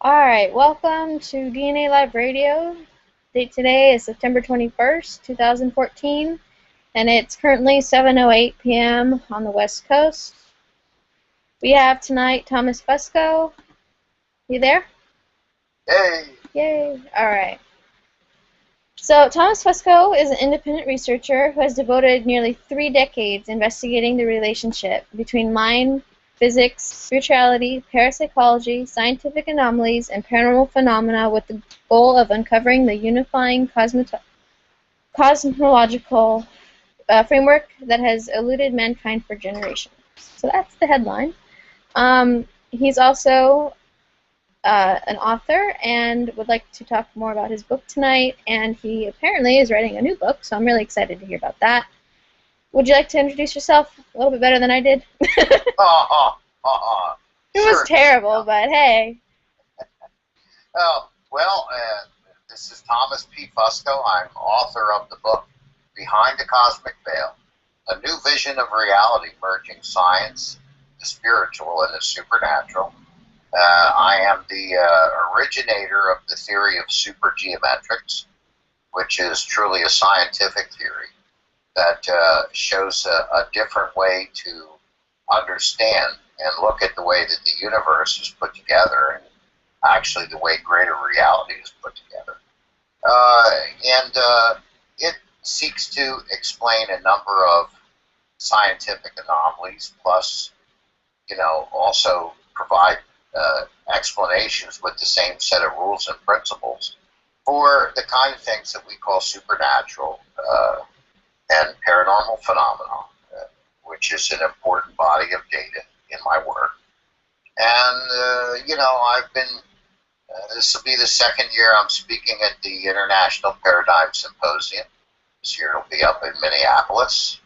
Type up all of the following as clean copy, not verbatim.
Alright, welcome to DNA Live Radio. Date today is September 21st, 2014, and it's currently 7:08 p.m. on the West Coast. We have tonight Thomas Fusco. You there? Hey! Yay! Alright. So, Thomas Fusco is an independent researcher who has devoted nearly 3 decades investigating the relationship between mind, physics, spirituality, parapsychology, scientific anomalies, and paranormal phenomena with the goal of uncovering the unifying cosmological framework that has eluded mankind for generations. So that's the headline. He's also an author and would like to talk more about his book tonight, and he apparently is writing a new book, so I'm really excited to hear about that. Would you like to introduce yourself a little bit better than I did? It was Sure. terrible, but hey. This is Thomas P. Fusco. I'm author of the book Behind the Cosmic Veil, A New Vision of Reality Merging Science, the Spiritual, and the Supernatural. I am the originator of the theory of supergeometrics, which is truly a scientific theory that shows a different way to understand and look at the way that the universe is put together and actually the way greater reality is put together. It seeks to explain a number of scientific anomalies, plus, also provide explanations with the same set of rules and principles for the kind of things that we call supernatural and paranormal phenomena, which is an important body of data in my work. And, I've been, this will be the second year I'm speaking at the International Paradigm Symposium. This year it'll be up in Minneapolis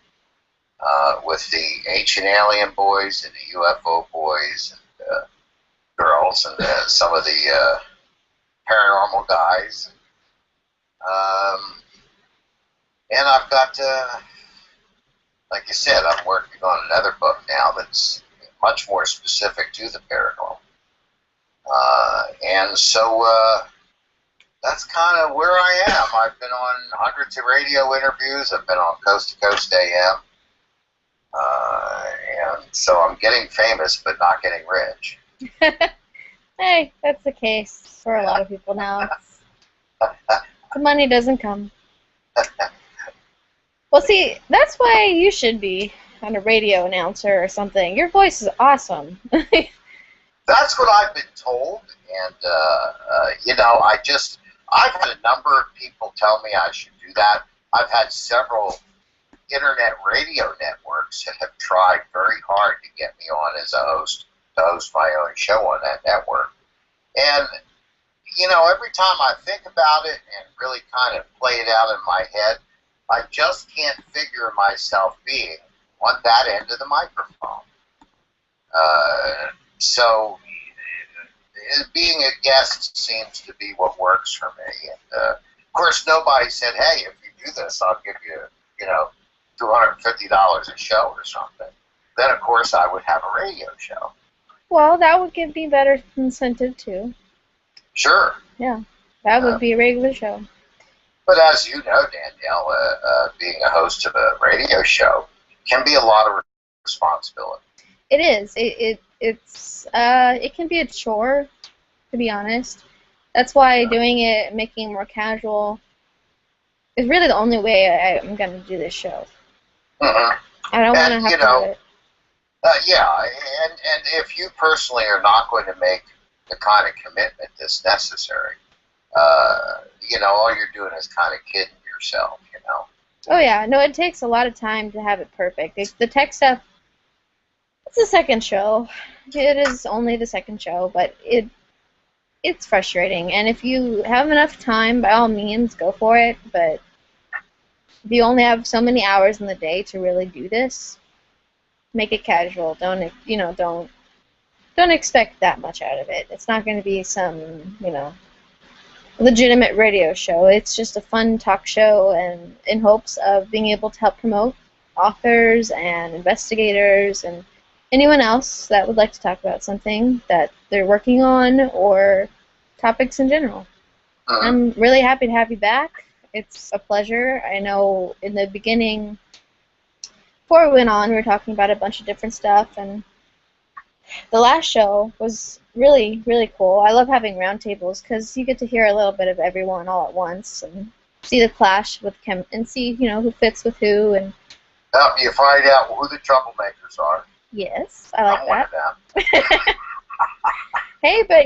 with the Ancient Alien Boys and the UFO Boys and girls and some of the paranormal guys. And I've got, like I said, I'm working on another book now that's much more specific to the paranormal. And so that's kind of where I am. I've been on hundreds of radio interviews. I've been on Coast to Coast AM. And so I'm getting famous, but not getting rich. Hey, that's the case for a lot of people now. The money doesn't come. Well, see, that's why you should be on a radio announcer or something. Your voice is awesome. That's what I've been told, and I've had a number of people tell me I should do that. I've had several internet radio networks that have tried very hard to get me on as a host, to host my own show on that network. And, every time I think about it and really kind of play it out in my head, I just can't figure myself being on that end of the microphone. So being a guest seems to be what works for me. And of course, nobody said, "Hey, if you do this, I'll give you, $250 a show or something." Then, of course, I would have a radio show. Well, that would give me better incentive too. Sure. Yeah, that would be a regular show. But as you know, Danielle, being a host of a radio show can be a lot of responsibility. It is. It can be a chore, to be honest. That's why doing it, making it more casual, is really the only way I'm going to do this show. Mm-hmm. I don't want to have to do it. And if you personally are not going to make the kind of commitment that's necessary, all you're doing is kind of kidding yourself, Oh yeah, no, it takes a lot of time to have it perfect. The tech stuff, it's the second show. It is only the second show, but it's frustrating. And if you have enough time, by all means, go for it. But if you only have so many hours in the day to really do this, make it casual. Don't expect that much out of it. It's not going to be some, legitimate radio show. It's just a fun talk show, and in hopes of being able to help promote authors and investigators and anyone else that would like to talk about something that they're working on or topics in general. Mhm. I'm really happy to have you back. It's a pleasure. I know in the beginning, before we went on, we were talking about a bunch of different stuff, and the last show was really, really cool. I love having roundtables because you get to hear a little bit of everyone all at once and see the clash with and see who fits with who. And You find out who the troublemakers are. yes, I like I'm one that. of them. Hey, but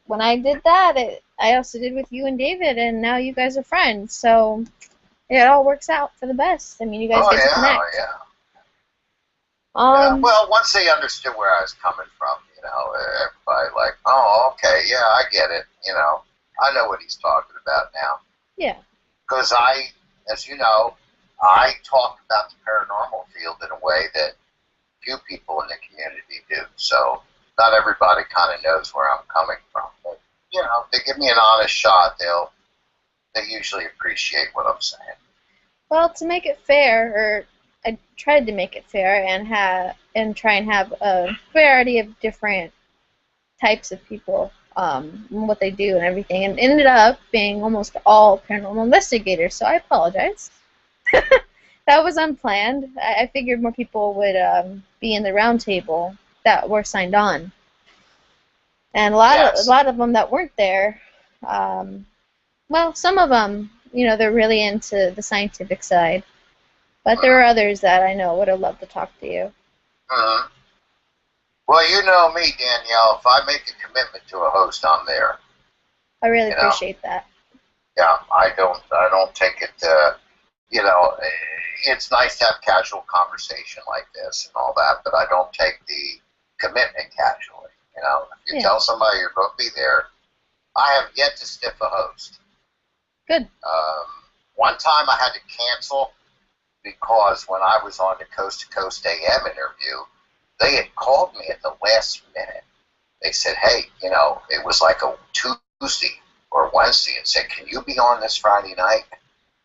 when I did that, I also did with you and David, and now you guys are friends. So it all works out for the best. I mean, you guys Oh get to yeah, oh, connect. yeah. Yeah, Um, well, once they understood where I was coming from, everybody like, oh, okay, yeah, I get it. I know what he's talking about now. yeah. Because as you know, I talk about the paranormal field in a way that few people in the community do. So not everybody kind of knows where I'm coming from. But, they give me an honest shot. They usually appreciate what I'm saying. Well, to make it fair, or I tried to make it fair and try and have a variety of different types of people, what they do and everything, and ended up being almost all paranormal investigators. So I apologize. That was unplanned. I figured more people would be in the round table that were signed on, and a Yes. lot of them that weren't there. Um, well, some of them, they're really into the scientific side. But there are others that I know would have loved to talk to you. Mm-hmm. Well, you know me, Danielle. If I make a commitment to a host, I'm there. I really You know. appreciate that. Yeah, I don't take it. It's nice to have casual conversation like this and all that, but I don't take the commitment casually. If you Yeah, tell somebody you're going to be there, I have yet to stiff a host. good. Um, One time I had to cancel because when I was on the Coast to Coast AM interview, they had called me at the last minute. They said, hey, it was like a Tuesday or Wednesday, and said, can you be on this Friday night?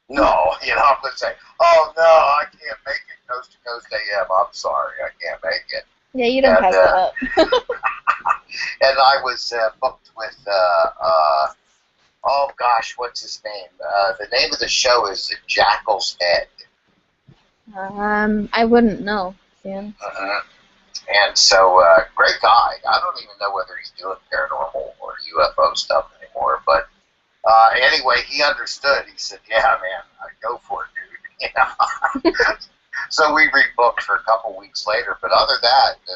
No, I'm going to say, oh, no, I can't make it Coast to Coast AM. I'm sorry, I can't make it. Yeah, you don't And, pass that up. and I was booked with, oh, gosh, what's his name? The name of the show is The Jackal's Head. I wouldn't know, Sam. Uh-huh. And so, great guy. I don't even know whether he's doing paranormal or UFO stuff anymore. But anyway, he understood. He said, yeah, man, go for it, dude. So we rebooked for a couple weeks later. But other than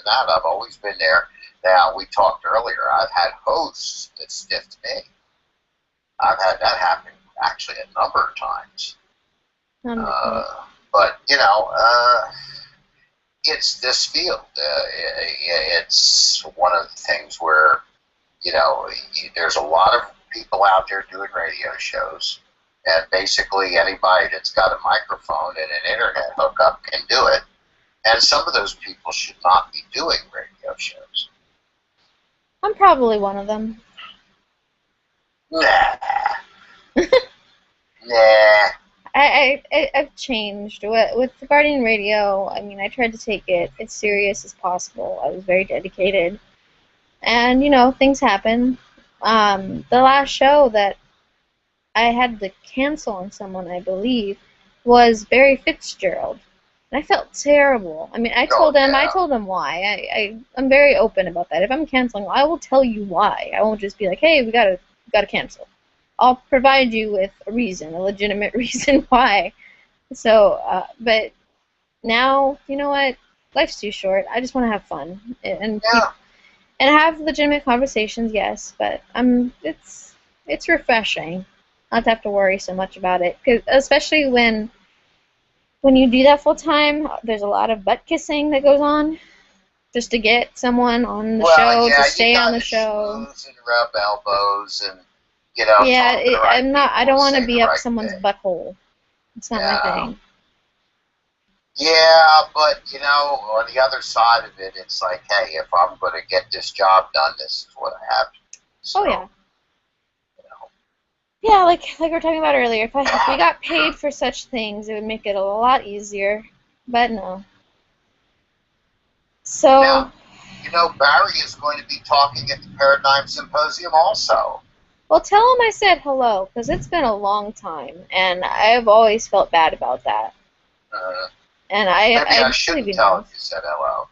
that, I've always been there. Now, we talked earlier. I've had hosts that stiffed me. I've had that happen actually a number of times. Wonderful. But, it's this field. It's one of the things where, there's a lot of people out there doing radio shows, and basically anybody that's got a microphone and an internet hookup can do it. And some of those people should not be doing radio shows. I'm probably one of them. Nah. Nah. I've changed with Guardian Radio. I mean, I tried to take it as serious as possible. I was very dedicated, and things happen. The last show that I had to cancel on someone, I believe, was Barry Fitzgerald, and I felt terrible. I mean, I Oh, told him, yeah. why. I'm very open about that. If I'm canceling, I will tell you why. I won't just be like, hey, we gotta cancel. I'll provide you with a reason, a legitimate reason why. So, but now, you know what? Life's too short. I just want to have fun Yeah. and have legitimate conversations. Yes, but it's refreshing not to have to worry so much about it. 'Cause especially when you do that full time, there's a lot of butt kissing that goes on just to get someone on the show, Yeah, to you stay on got the to show. schmooze and rub elbows and, Yeah, talk to the right I'm not. I people don't and want to say the be up right someone's thing. butthole. It's not my Yeah. thing. Yeah, but, on the other side of it, it's like, hey, if I'm going to get this job done, this is what I have to do. So, Oh yeah. you know. Yeah, like we were talking about earlier, if we got paid for such things, it would make it a lot easier. But no. Now, So, Barry is going to be talking at the Paradigm Symposium also. Well, tell him I said hello, because it's been a long time, and I've always felt bad about that. Uh, And Maybe I I'd really shouldn't be tell him nice. you said hello.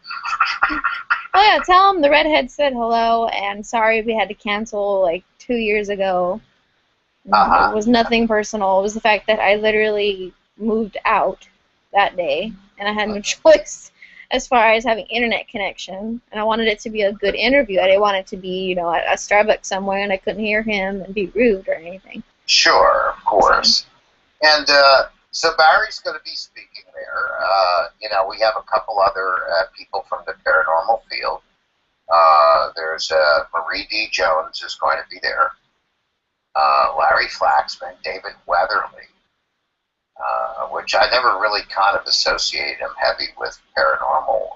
Oh yeah, tell him the redhead said hello, and sorry we had to cancel like 2 years ago. It Uh-huh. was nothing personal. It was the fact that I literally moved out that day, and I had no choice as far as having internet connection. And I wanted it to be a good interview. I didn't want it to be, at a Starbucks somewhere, and I couldn't hear him and be rude or anything. Sure, of So, course. And so Barry's going to be speaking there. We have a couple other people from the paranormal field. There's Marie D. Jones is going to be there. Larry Flaxman, David Weatherly, which I never really kind of associated him heavy with paranormal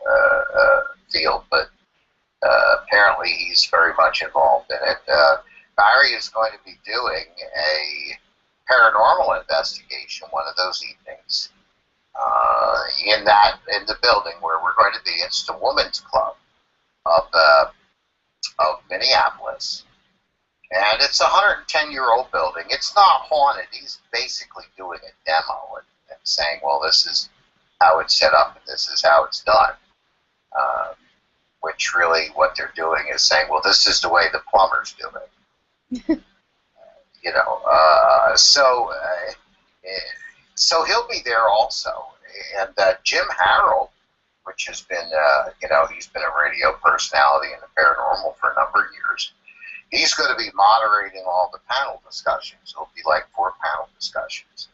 field, but apparently he's very much involved in it. Barry is going to be doing a paranormal investigation one of those evenings in the building where we're going to be. It's the Women's Club of Minneapolis, and it's a 110-year-old building. It's not haunted. He's basically doing a demo and saying, well, this is how it's set up and this is how it's done. Which really what they're doing is saying, well, this is the way the plumbers do it. you know, uh, so uh, so he'll be there also. And Jim Harold, which has been, he's been a radio personality in the paranormal for a number of years. He's going to be moderating all the panel discussions. It'll be like 4 panel discussions.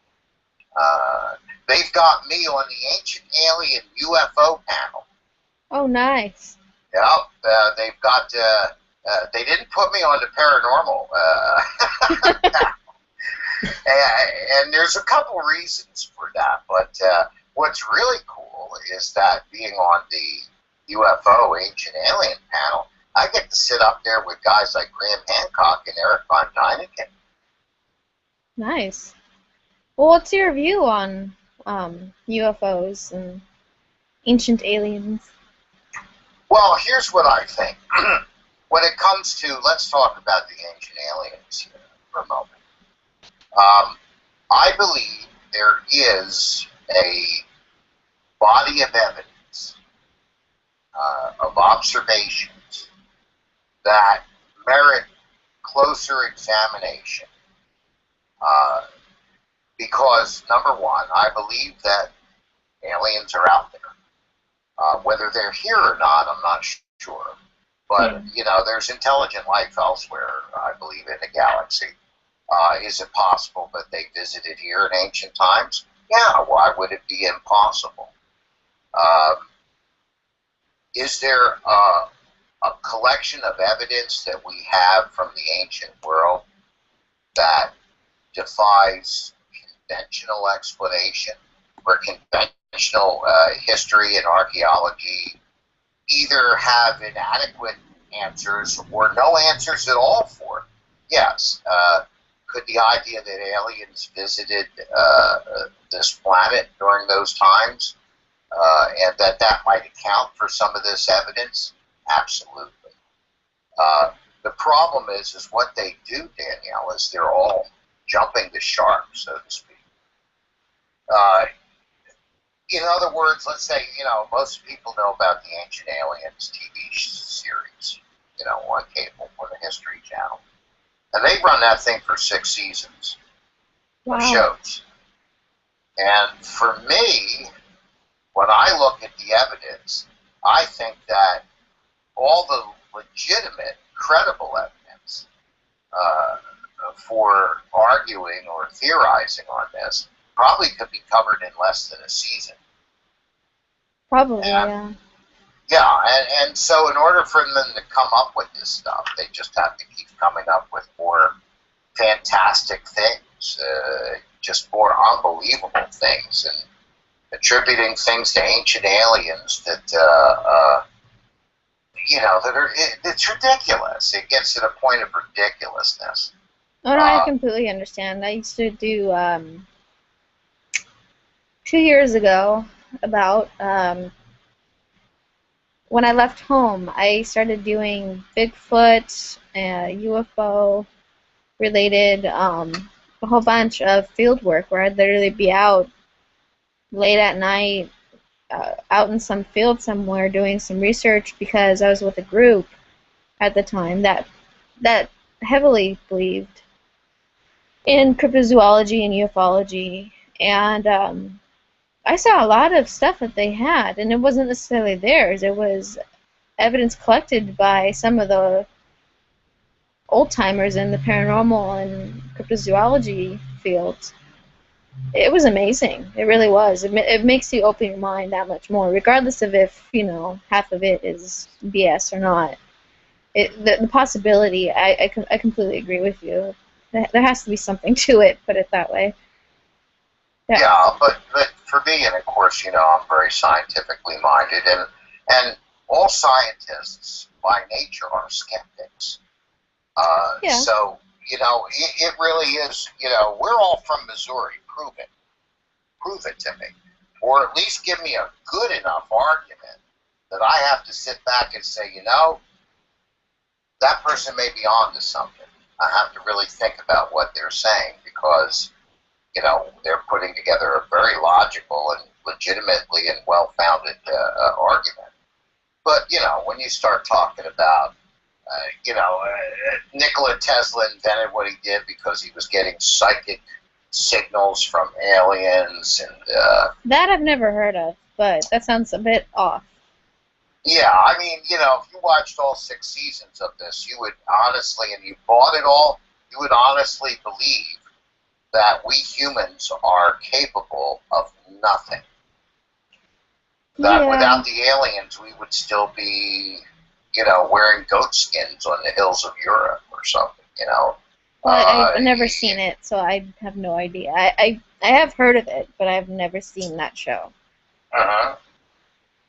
They've got me on the Ancient Alien UFO panel. oh, nice. Yeah, they've got. They didn't put me on the paranormal, and there's a couple reasons for that. But what's really cool is that being on the UFO Ancient Alien panel, I get to sit up there with guys like Graham Hancock and Eric Von Däniken. Nice. Well, what's your view on UFOs and ancient aliens? Well, here's what I think. When it comes to, let's talk about the ancient aliens here for a moment. I believe there is a body of evidence, of observations that merit closer examination. Because, number one, I believe that aliens are out there. Whether they're here or not, I'm not sure. But, there's intelligent life elsewhere, I believe, in the galaxy. Is it possible that they visited here in ancient times? Yeah, why would it be impossible? Is there a collection of evidence that we have from the ancient world that defies conventional explanation, where conventional history and archaeology either have inadequate answers or no answers at all for it? Yes. Could the idea that aliens visited this planet during those times and that might account for some of this evidence? Absolutely. The problem is what they do, Danielle, is they're all jumping the shark, so to speak. In other words, let's say, most people know about the Ancient Aliens TV series, on cable, on the History Channel. And they run that thing for 6 seasons of Wow. shows. And for me, when I look at the evidence, I think that all the legitimate, credible evidence for arguing or theorizing on this probably could be covered in less than a season. Probably, And, yeah. yeah, and so in order for them to come up with this stuff, they just have to keep coming up with more fantastic things, just more unbelievable things, and attributing things to ancient aliens that, it's ridiculous. It gets to the point of ridiculousness. Oh, no, I completely understand. I used to do 2 years ago, about when I left home, I started doing Bigfoot, UFO, related, a whole bunch of field work where I'd literally be out late at night, out in some field somewhere doing some research because I was with a group at the time that heavily believed in cryptozoology and ufology, and I saw a lot of stuff that they had, and it wasn't necessarily theirs. It was evidence collected by some of the old timers in the paranormal and cryptozoology fields. It was amazing. It really was. It makes you open your mind that much more, regardless of if half of it is BS or not. The possibility. I completely agree with you. There has to be something to it. Put it that way. Yeah. Yeah, but for me, and of course, I'm very scientifically minded, and all scientists by nature are skeptics. Yeah. So it really is. We're all from Missouri. Prove it to me, or at least give me a good enough argument that I have to sit back and say, that person may be on to something. I have to really think about what they're saying because they're putting together a very logical and legitimately and well-founded argument. But, when you start talking about, Nikola Tesla invented what he did because he was getting psychic signals from aliens and... That I've never heard of, but that sounds a bit off. Yeah, I mean, if you watched all 6 seasons of this, you would honestly, and you bought it all, you would honestly believe that we humans are capable of nothing. That Yeah. without the aliens, we would still be, wearing goat skins on the hills of Europe or something, Well, I've never seen it, so I have no idea. I have heard of it, but I've never seen that show. Uh-huh.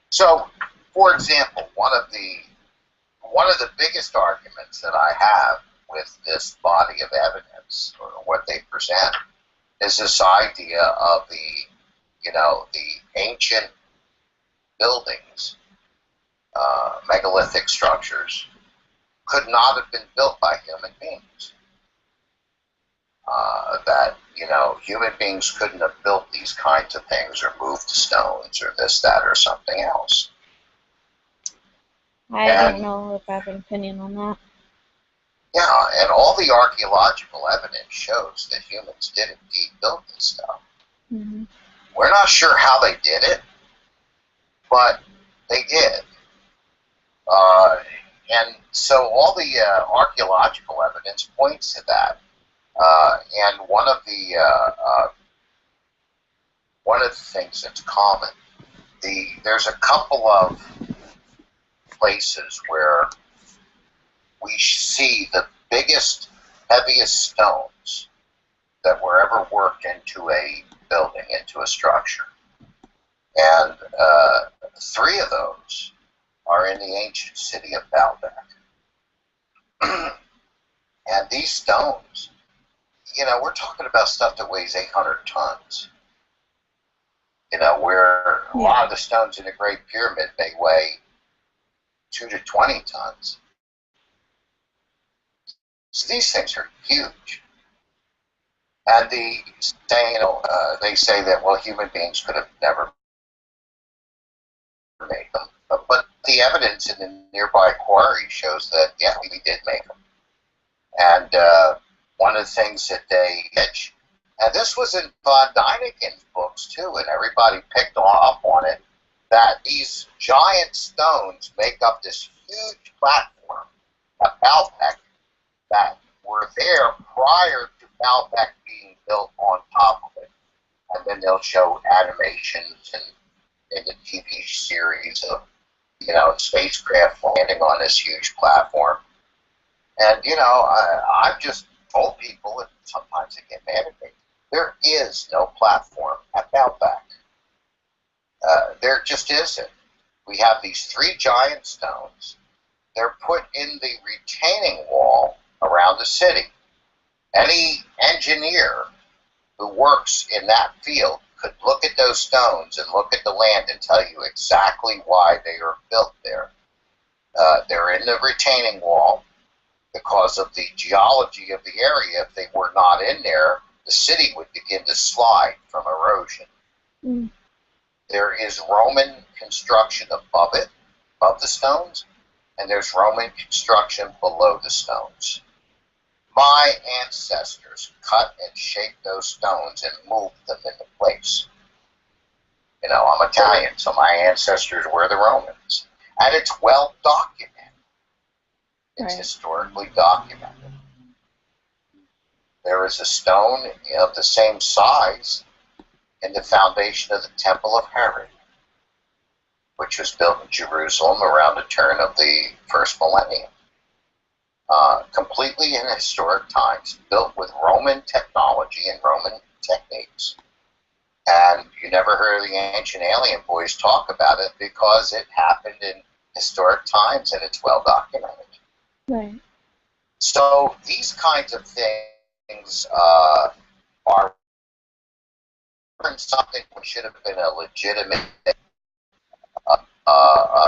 So, for example, one of the biggest arguments that I have with this body of evidence, or what they present, is this idea of the ancient buildings, megalithic structures, could not have been built by human beings. That human beings couldn't have built these kinds of things, or moved the stones, or this, that, or something else. I don't know if I have an opinion on that. Yeah, and all the archaeological evidence shows that humans did indeed build this stuff. Mm-hmm. We're not sure how they did it, but they did. And so all the archaeological evidence points to that. And one of the things that's common, there's a couple of places where we see the biggest, heaviest stones that were ever worked into a building, into a structure. And 3 of those are in the ancient city of Baalbek. And these stones, we're talking about stuff that weighs 800 tons. Where a lot of the stones in the Great Pyramid may weigh 2 to 20 tons. So these things are huge. And they say that, well, human beings could have never made them. But the evidence in the nearby quarry shows that, yeah, we did make them. And one of the things that they hitch, and this was in von Däniken's books too, and everybody picked up on it, that these giant stones make up this huge platform at Baalbek that were there prior to Baalbek being built on top of it. And then they'll show animations and in the TV series of, spacecraft landing on this huge platform. And, I've just told people, and sometimes they get mad at me, there is no platform at Baalbek. There just isn't. We have these 3 giant stones. They're put in the retaining wall around the city. Any engineer who works in that field could look at those stones and look at the land and tell you exactly why they are built there. They're in the retaining wall. because of the geology of the area. If they were not in there, the city would begin to slide from erosion. Mm. There is Roman construction above it, above the stones, and there's Roman construction below the stones. My ancestors cut and shaped those stones and moved them into place. You know, I'm Italian, so my ancestors were the Romans. And it's well documented. It's Right. historically documented. There is a stone of the same size in the foundation of the Temple of Herod, which was built in Jerusalem around the turn of the first millennium. Completely in historic times, built with Roman technology and Roman techniques. And you never heard the ancient alien boys talk about it because it happened in historic times and it's well documented. Right. So these kinds of things are something which should have been a legitimate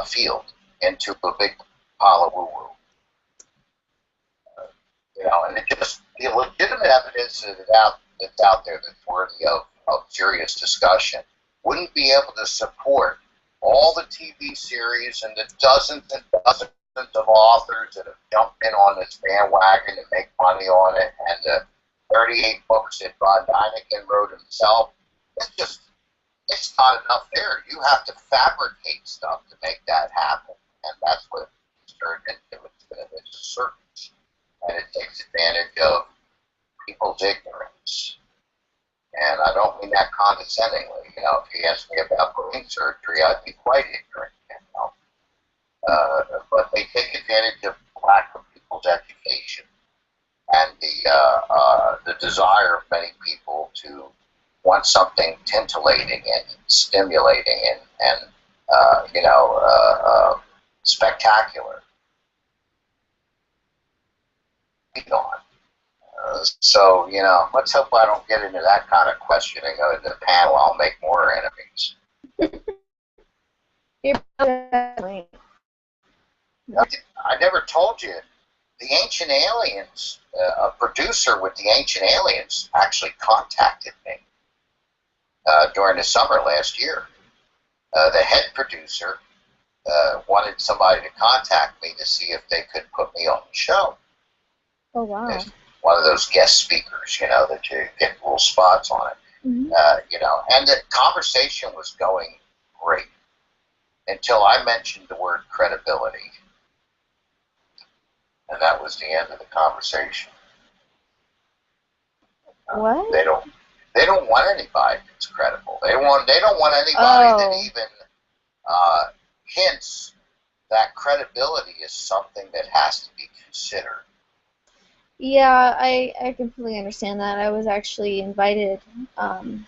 field into a big pile of woo-woo. You know, and it just, the legitimate evidence that's out there that's worthy of serious discussion wouldn't be able to support all the TV series and the dozens and dozens of authors that have jumped in on this bandwagon and make money on it, and the 38 books that Von Däniken wrote himself. It's not enough there. You have to fabricate stuff to make that happen, and that's what it's turned into. It's a circus, and it takes advantage of people's ignorance. And I don't mean that condescendingly. You know, if you ask me about brain surgery, I'd be quite ignorant. You know? But they take advantage of lack of people's education and the desire of many people to want something titillating and stimulating and spectacular. So, you know, let's hope I don't get into that kind of questioning in the panel. I'll make more enemies. I never told you. The Ancient Aliens, a producer with the Ancient Aliens actually contacted me during the summer last year. The head producer wanted somebody to contact me to see if they could put me on the show. Oh, wow. As one of those guest speakers, you know, that you get little spots on it. Mm-hmm. You know, and the conversation was going great until I mentioned the word credibility. And that was the end of the conversation. What? They don't want anybody that's credible. They don't want anybody that even hints that credibility is something that has to be considered. Yeah, I completely understand that. I was actually invited to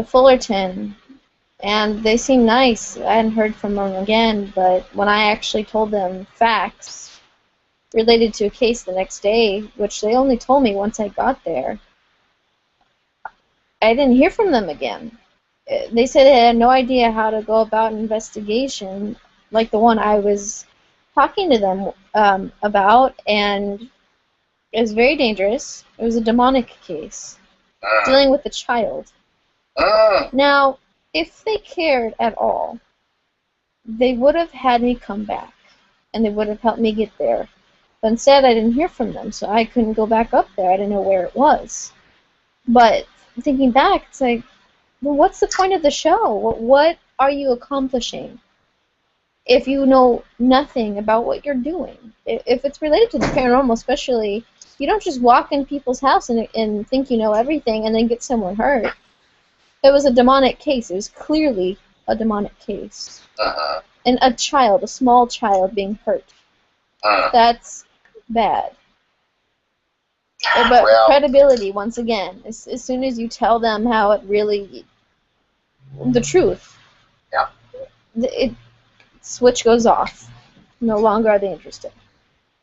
Fullerton, and they seemed nice. I hadn't heard from them again, but when I actually told them facts related to a case the next day, which they only told me once I got there, I didn't hear from them again. They said they had no idea how to go about an investigation like the one I was talking to them about, and it was very dangerous. It was a demonic case, dealing with a child. Now, if they cared at all, they would have had me come back, and they would have helped me get there. But instead, I didn't hear from them, so I couldn't go back up there. I didn't know where it was. But thinking back, it's like, well, what's the point of the show? What are you accomplishing if you know nothing about what you're doing? If it's related to the paranormal, especially, you don't just walk in people's house and think you know everything and then get someone hurt. It was a demonic case. It was clearly a demonic case. And a child, a small child, being hurt. That's bad. But credibility, once again, as soon as you tell them how it really, the truth, it switch goes off. No longer are they interested.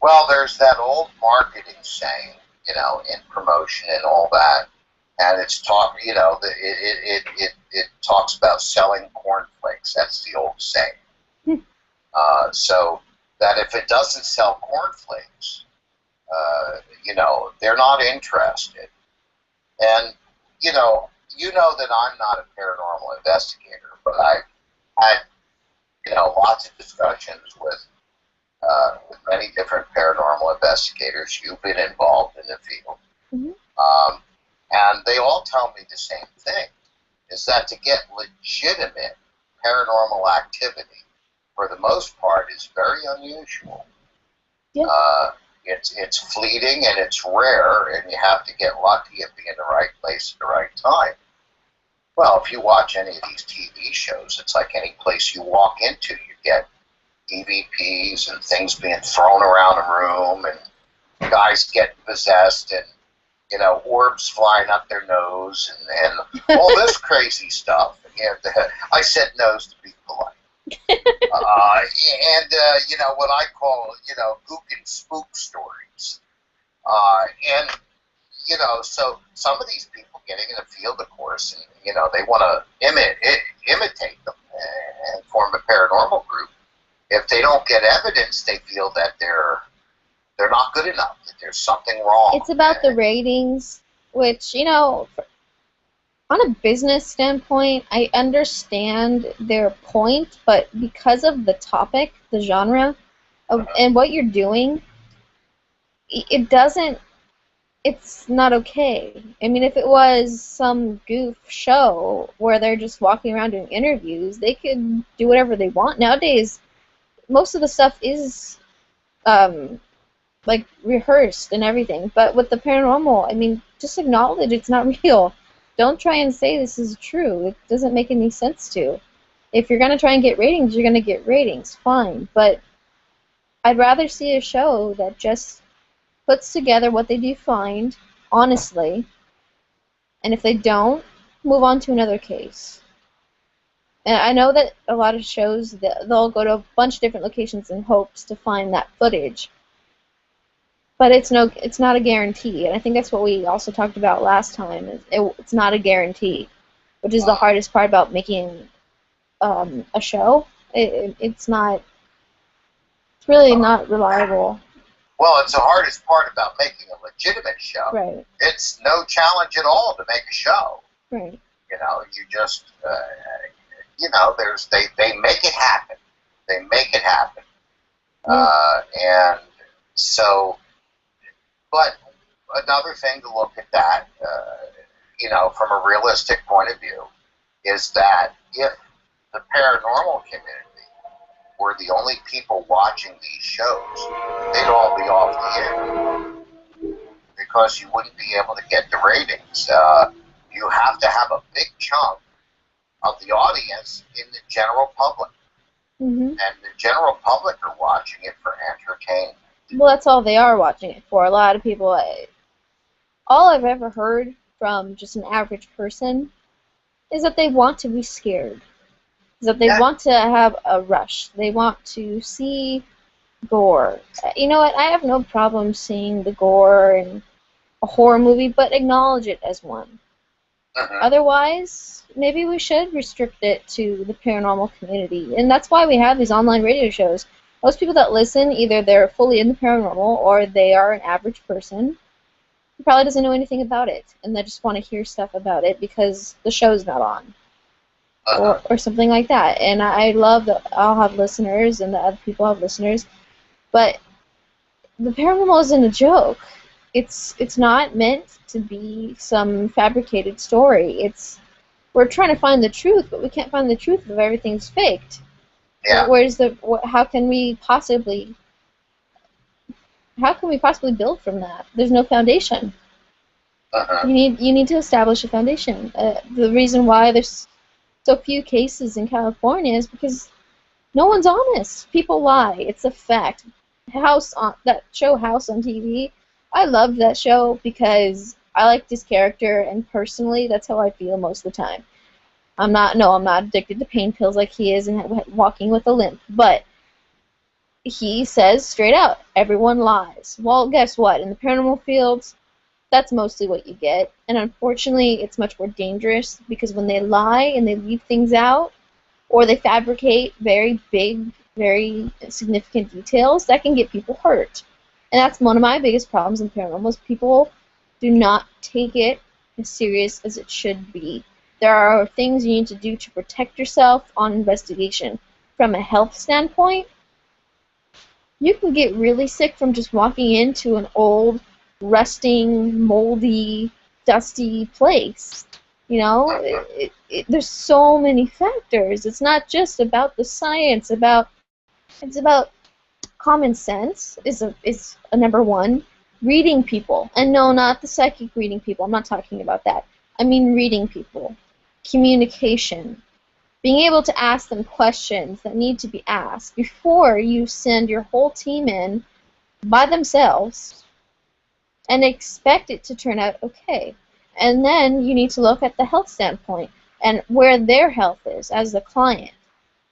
Well, there's that old marketing saying, you know, in promotion and all that, and it's you know, it talks about selling cornflakes. That's the old saying. So that if it doesn't sell cornflakes, they're not interested. And, you know that I'm not a paranormal investigator, but I've had, lots of discussions with many different paranormal investigators. You've been involved in the field. Mm-hmm. And they all tell me the same thing, is that to get legitimate paranormal activity, for the most part, is very unusual. Yeah. It's fleeting and it's rare, and you have to get lucky and be in the right place at the right time. Well, if you watch any of these TV shows, it's like any place you walk into, you get EVPs and things being thrown around the room, and guys getting possessed, and orbs flying up their nose, and all this crazy stuff. And I said nose to be polite. What I call, gook and spook stories. So some of these people getting in the field, of course, and, they want to imitate them and form a paranormal group. If they don't get evidence, they feel that they're not good enough, that there's something wrong. It's about the ratings, which, on a business standpoint, I understand their point, but because of the topic, the genre, and what you're doing, it's not okay. I mean, if it was some goof show where they're just walking around doing interviews, they could do whatever they want. Nowadays, most of the stuff is like rehearsed and everything, but with the paranormal, I mean, just acknowledge it's not real. Don't try and say this is true. It doesn't make any sense to. If you're going to try and get ratings, you're going to get ratings, fine, but I'd rather see a show that just puts together what they do find, honestly, and if they don't, move on to another case. And I know that a lot of shows, they'll go to a bunch of different locations in hopes to find that footage, but it's not a guarantee, and I think that's what we also talked about last time. It's not a guarantee, which is the hardest part about making a show. It's really not reliable. Well, it's the hardest part about making a legitimate show. Right. It's no challenge at all to make a show. Right. You just, they make it happen. They make it happen. And so, but another thing to look at that, from a realistic point of view, is that if the paranormal community were the only people watching these shows, they'd all be off the air because you wouldn't be able to get the ratings. You have to have a big chunk of the audience in the general public. Mm-hmm. And the general public are watching it for entertainment. Well, that's all they are watching it for. A lot of people, all I've ever heard from just an average person is that they want to be scared. Is that they want to have a rush. They want to see gore. You know what? I have no problem seeing the gore in a horror movie, but acknowledge it as one. Uh-huh. Otherwise, maybe we should restrict it to the paranormal community. And that's why we have these online radio shows. Most people that listen, either they're fully in the paranormal or they are an average person who probably doesn't know anything about it, and they just want to hear stuff about it because the show's not on. Or something like that. And I love that I'll have listeners and the other people have listeners, but the paranormal isn't a joke. It's not meant to be some fabricated story. We're trying to find the truth, but we can't find the truth if everything's faked. Yeah. How can we possibly build from that? There's no foundation. Uh-huh. You need to establish a foundation. The reason why there's so few cases in California is because no one's honest. People lie. It's a fact. That show House on TV, I loved that show because I liked his character, and personally, that's how I feel most of the time. I'm not addicted to pain pills like he is and walking with a limp, but he says straight out, everyone lies. Well, guess what? In the paranormal fields, that's mostly what you get, and unfortunately, it's much more dangerous because when they lie and they leave things out, or they fabricate very big very significant details that can get people hurt. And that's one of my biggest problems in paranormal is people do not take it as serious as it should be. There are things you need to do to protect yourself on investigation. From a health standpoint, you can get really sick from just walking into an old, rusting, moldy, dusty place. You know, there's so many factors. It's not just about the science. It's about common sense is a number one. Reading people, and no, not the psychic reading people. I'm not talking about that. I mean reading people. Communication, being able to ask them questions that need to be asked before you send your whole team in by themselves and expect it to turn out okay. And then you need to look at the health standpoint and where their health is as the client.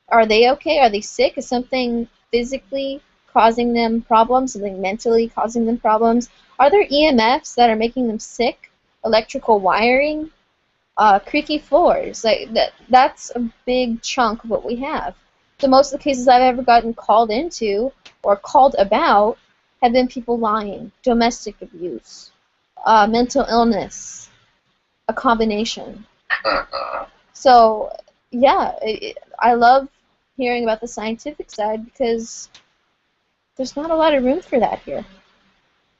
Are they okay? Are they sick? Is something physically causing them problems? Something mentally causing them problems? Are there EMFs that are making them sick? Electrical wiring? Creaky floors. That's a big chunk of what we have. So most of the cases I've ever gotten called into or called about have been people lying, domestic abuse, mental illness, a combination. So yeah, I love hearing about the scientific side because there's not a lot of room for that here.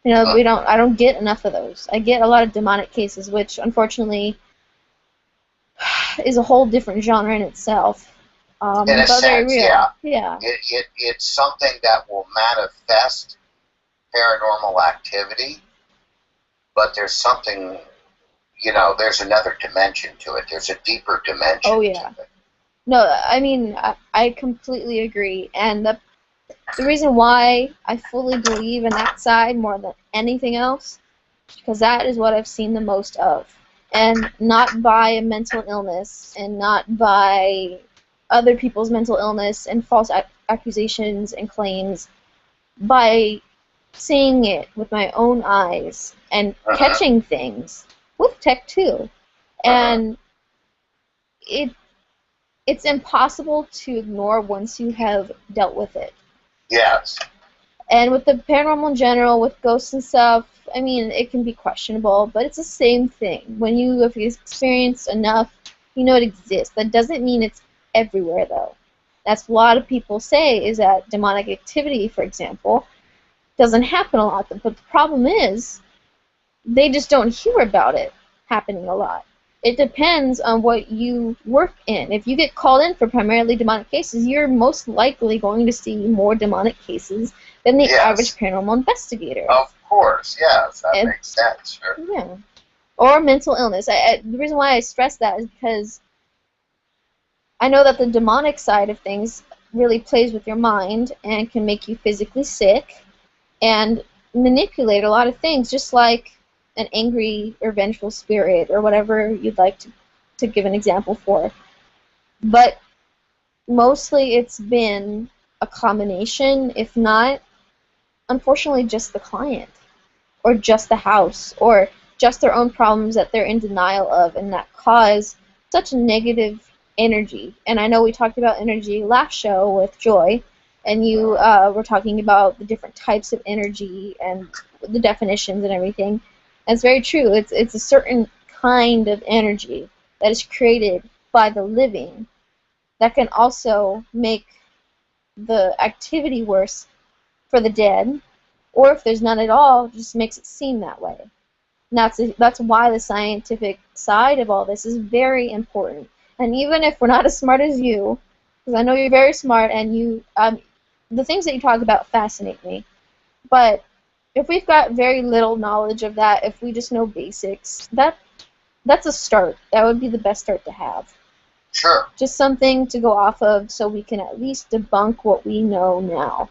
You know, I don't get enough of those. I get a lot of demonic cases, which unfortunately is a whole different genre in itself. In a but very sense, real. yeah. Yeah. It's something that will manifest paranormal activity, but there's something, there's another dimension to it. There's a deeper dimension Oh, yeah. to it. No, I mean, I completely agree. And the reason why I fully believe in that side more than anything else, because that is what I've seen the most of. And not by a mental illness, and not by other people's mental illness and false accusations and claims, by seeing it with my own eyes and catching things with tech too. And it's impossible to ignore once you have dealt with it. Yes. And with the paranormal in general, with ghosts and stuff, I mean, it can be questionable, but it's the same thing. When you have experienced enough, you know it exists. That doesn't mean it's everywhere, though. That's what a lot of people say, is that demonic activity, for example, doesn't happen a lot. But the problem is, they just don't hear about it happening a lot. It depends on what you work in. If you get called in for primarily demonic cases, you're most likely going to see more demonic cases than the average paranormal investigator. Of course, yes, that makes sense. Sure. Yeah. Or mental illness. The reason why I stress that is because I know that the demonic side of things really plays with your mind and can make you physically sick and manipulate a lot of things, just like an angry or vengeful spirit or whatever you'd like to give an example for. But mostly it's been a combination, if not, unfortunately, just the client or just the house or just their own problems that they're in denial of and that cause such a negative energy. And I know we talked about energy last show with Joy, and you were talking about the different types of energy and the definitions and everything. And it's very true. It's a certain kind of energy that is created by the living that can also make the activity worse for the dead, or if there's none at all, it just makes it seem that way. And that's why the scientific side of all this is very important. And even if we're not as smart as you, because I know you're very smart, and the things that you talk about fascinate me, but if we've got very little knowledge of that, if we just know basics, that's a start. That would be the best start to have. Sure. Just something to go off of so we can at least debunk what we know now.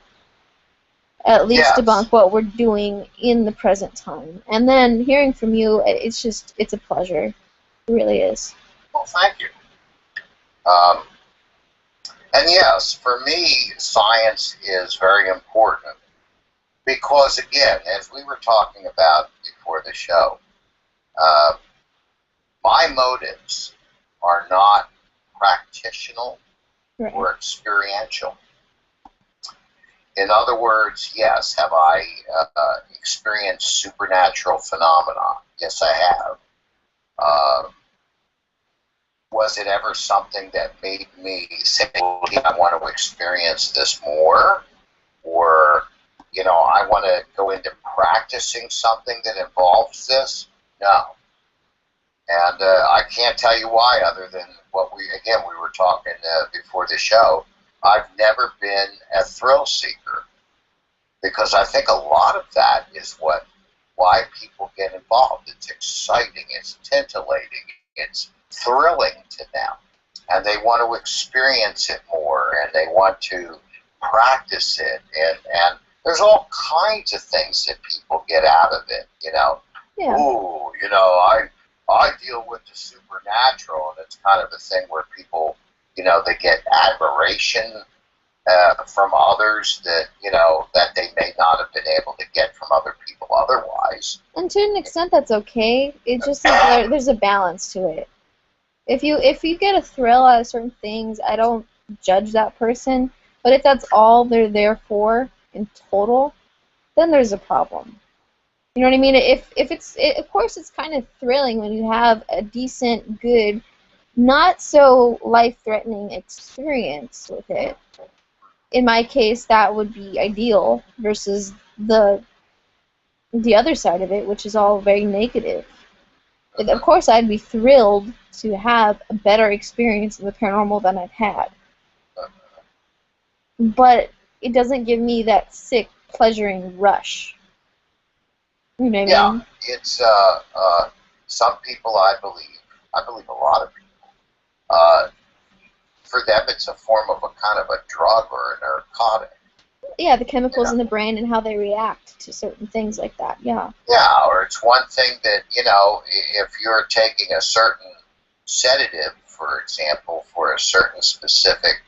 At least debunk what we're doing in the present time. And then hearing from you, it's a pleasure. It really is. Well, thank you. And yes, for me, science is very important. Because, again, as we were talking about before the show, my motives are not practitioner or experiential. In other words, yes, have I experienced supernatural phenomena? Yes, I have. Uh, was it ever something that made me say, well, yeah, I want to experience this more? Or, I want to go into practicing something that involves this? No. And I can't tell you why, other than we were talking before the show. I've never been a thrill seeker because I think a lot of that is why people get involved. It's exciting, it's titillating, it's thrilling to them, and they want to experience it more, and they want to practice it, and there's all kinds of things that people get out of it. Yeah. Ooh, I deal with the supernatural, and it's kind of a thing where people, they get admiration from others that they may not have been able to get from other people otherwise. And to an extent, that's okay. It just there's a balance to it. If you get a thrill out of certain things, I don't judge that person. But if that's all they're there for in total, then there's a problem. You know what I mean? Of course, it's kind of thrilling when you have a decent, good, not so life-threatening experience with it. In my case, that would be ideal versus the other side of it, which is all very negative. Of course, I'd be thrilled to have a better experience in the paranormal than I've had. But it doesn't give me that sick, pleasuring rush. You know what I mean? It's some people, I believe a lot of people, uh, for them it's a form of a kind of a drug or a narcotic. Yeah, the chemicals in the brain and how they react to certain things like that, yeah. Yeah, or it's one thing that, if you're taking a certain sedative, for example, for a certain specific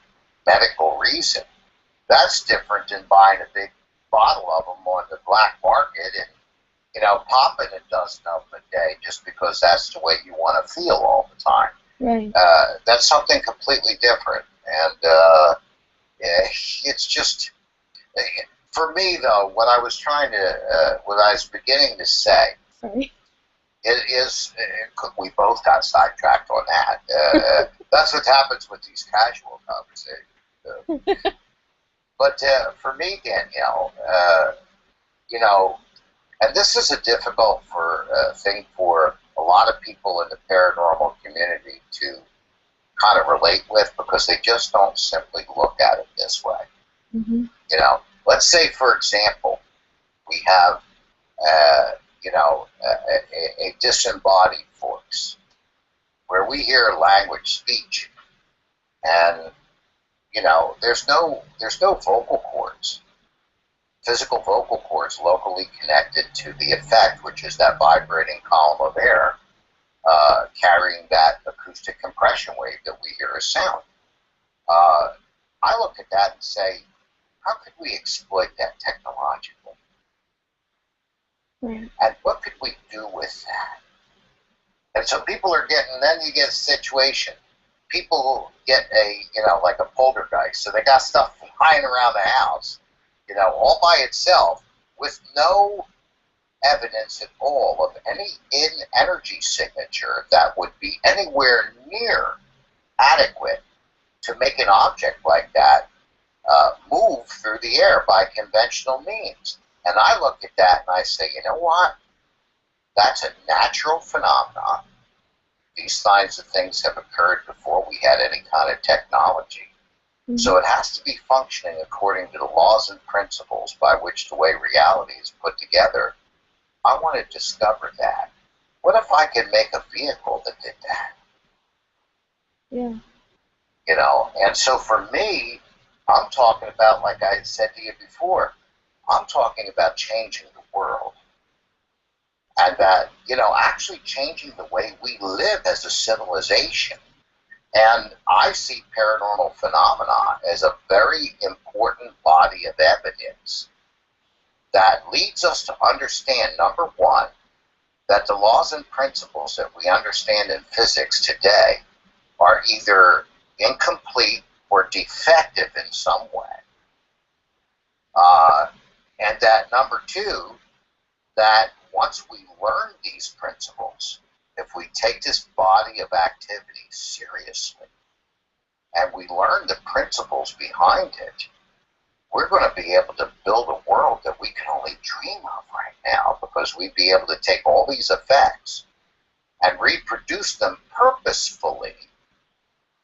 medical reason, that's different than buying a big bottle of them on the black market and, popping a dozen of them a day just because that's the way you want to feel all the time. Right. That's something completely different. And it's just, for me, though, what I was beginning to say, sorry, it is, we both got sidetracked on that. That's what happens with these casual conversations. But for me, Danielle, and this is a difficult thing for a lot of people in the paranormal community to kind of relate with because they just don't simply look at it this way. Mm-hmm. Let's say, for example, we have, a disembodied voice where we hear language, speech, and there's no vocal cords, physical vocal cords locally connected to the effect, which is that vibrating column of air carrying that acoustic compression wave that we hear as sound. I look at that and say, how could we exploit that technologically? Right. And what could we do with that? And so then you get a situation. People get like a poltergeist. So they got stuff flying around the house, all by itself with no evidence at all of any energy signature that would be anywhere near adequate to make an object like that move through the air by conventional means. And I look at that and I say, you know what? That's a natural phenomenon. These kinds of things have occurred before we had any kind of technology. Mm-hmm. So it has to be functioning according to the laws and principles by which the way reality is put together. I want to discover that. What if I could make a vehicle that did that? Yeah. And so for me, I'm talking about, like I said to you before, I'm talking about changing the world. And that, actually changing the way we live as a civilization. And I see paranormal phenomena as a very important body of evidence that leads us to understand, number one, that the laws and principles that we understand in physics today are either incomplete or defective in some way. Uh, and that number two, that once we learn these principles, if we take this body of activity seriously and we learn the principles behind it, we're going to be able to build a world that we can only dream of right now, because we'd be able to take all these effects and reproduce them purposefully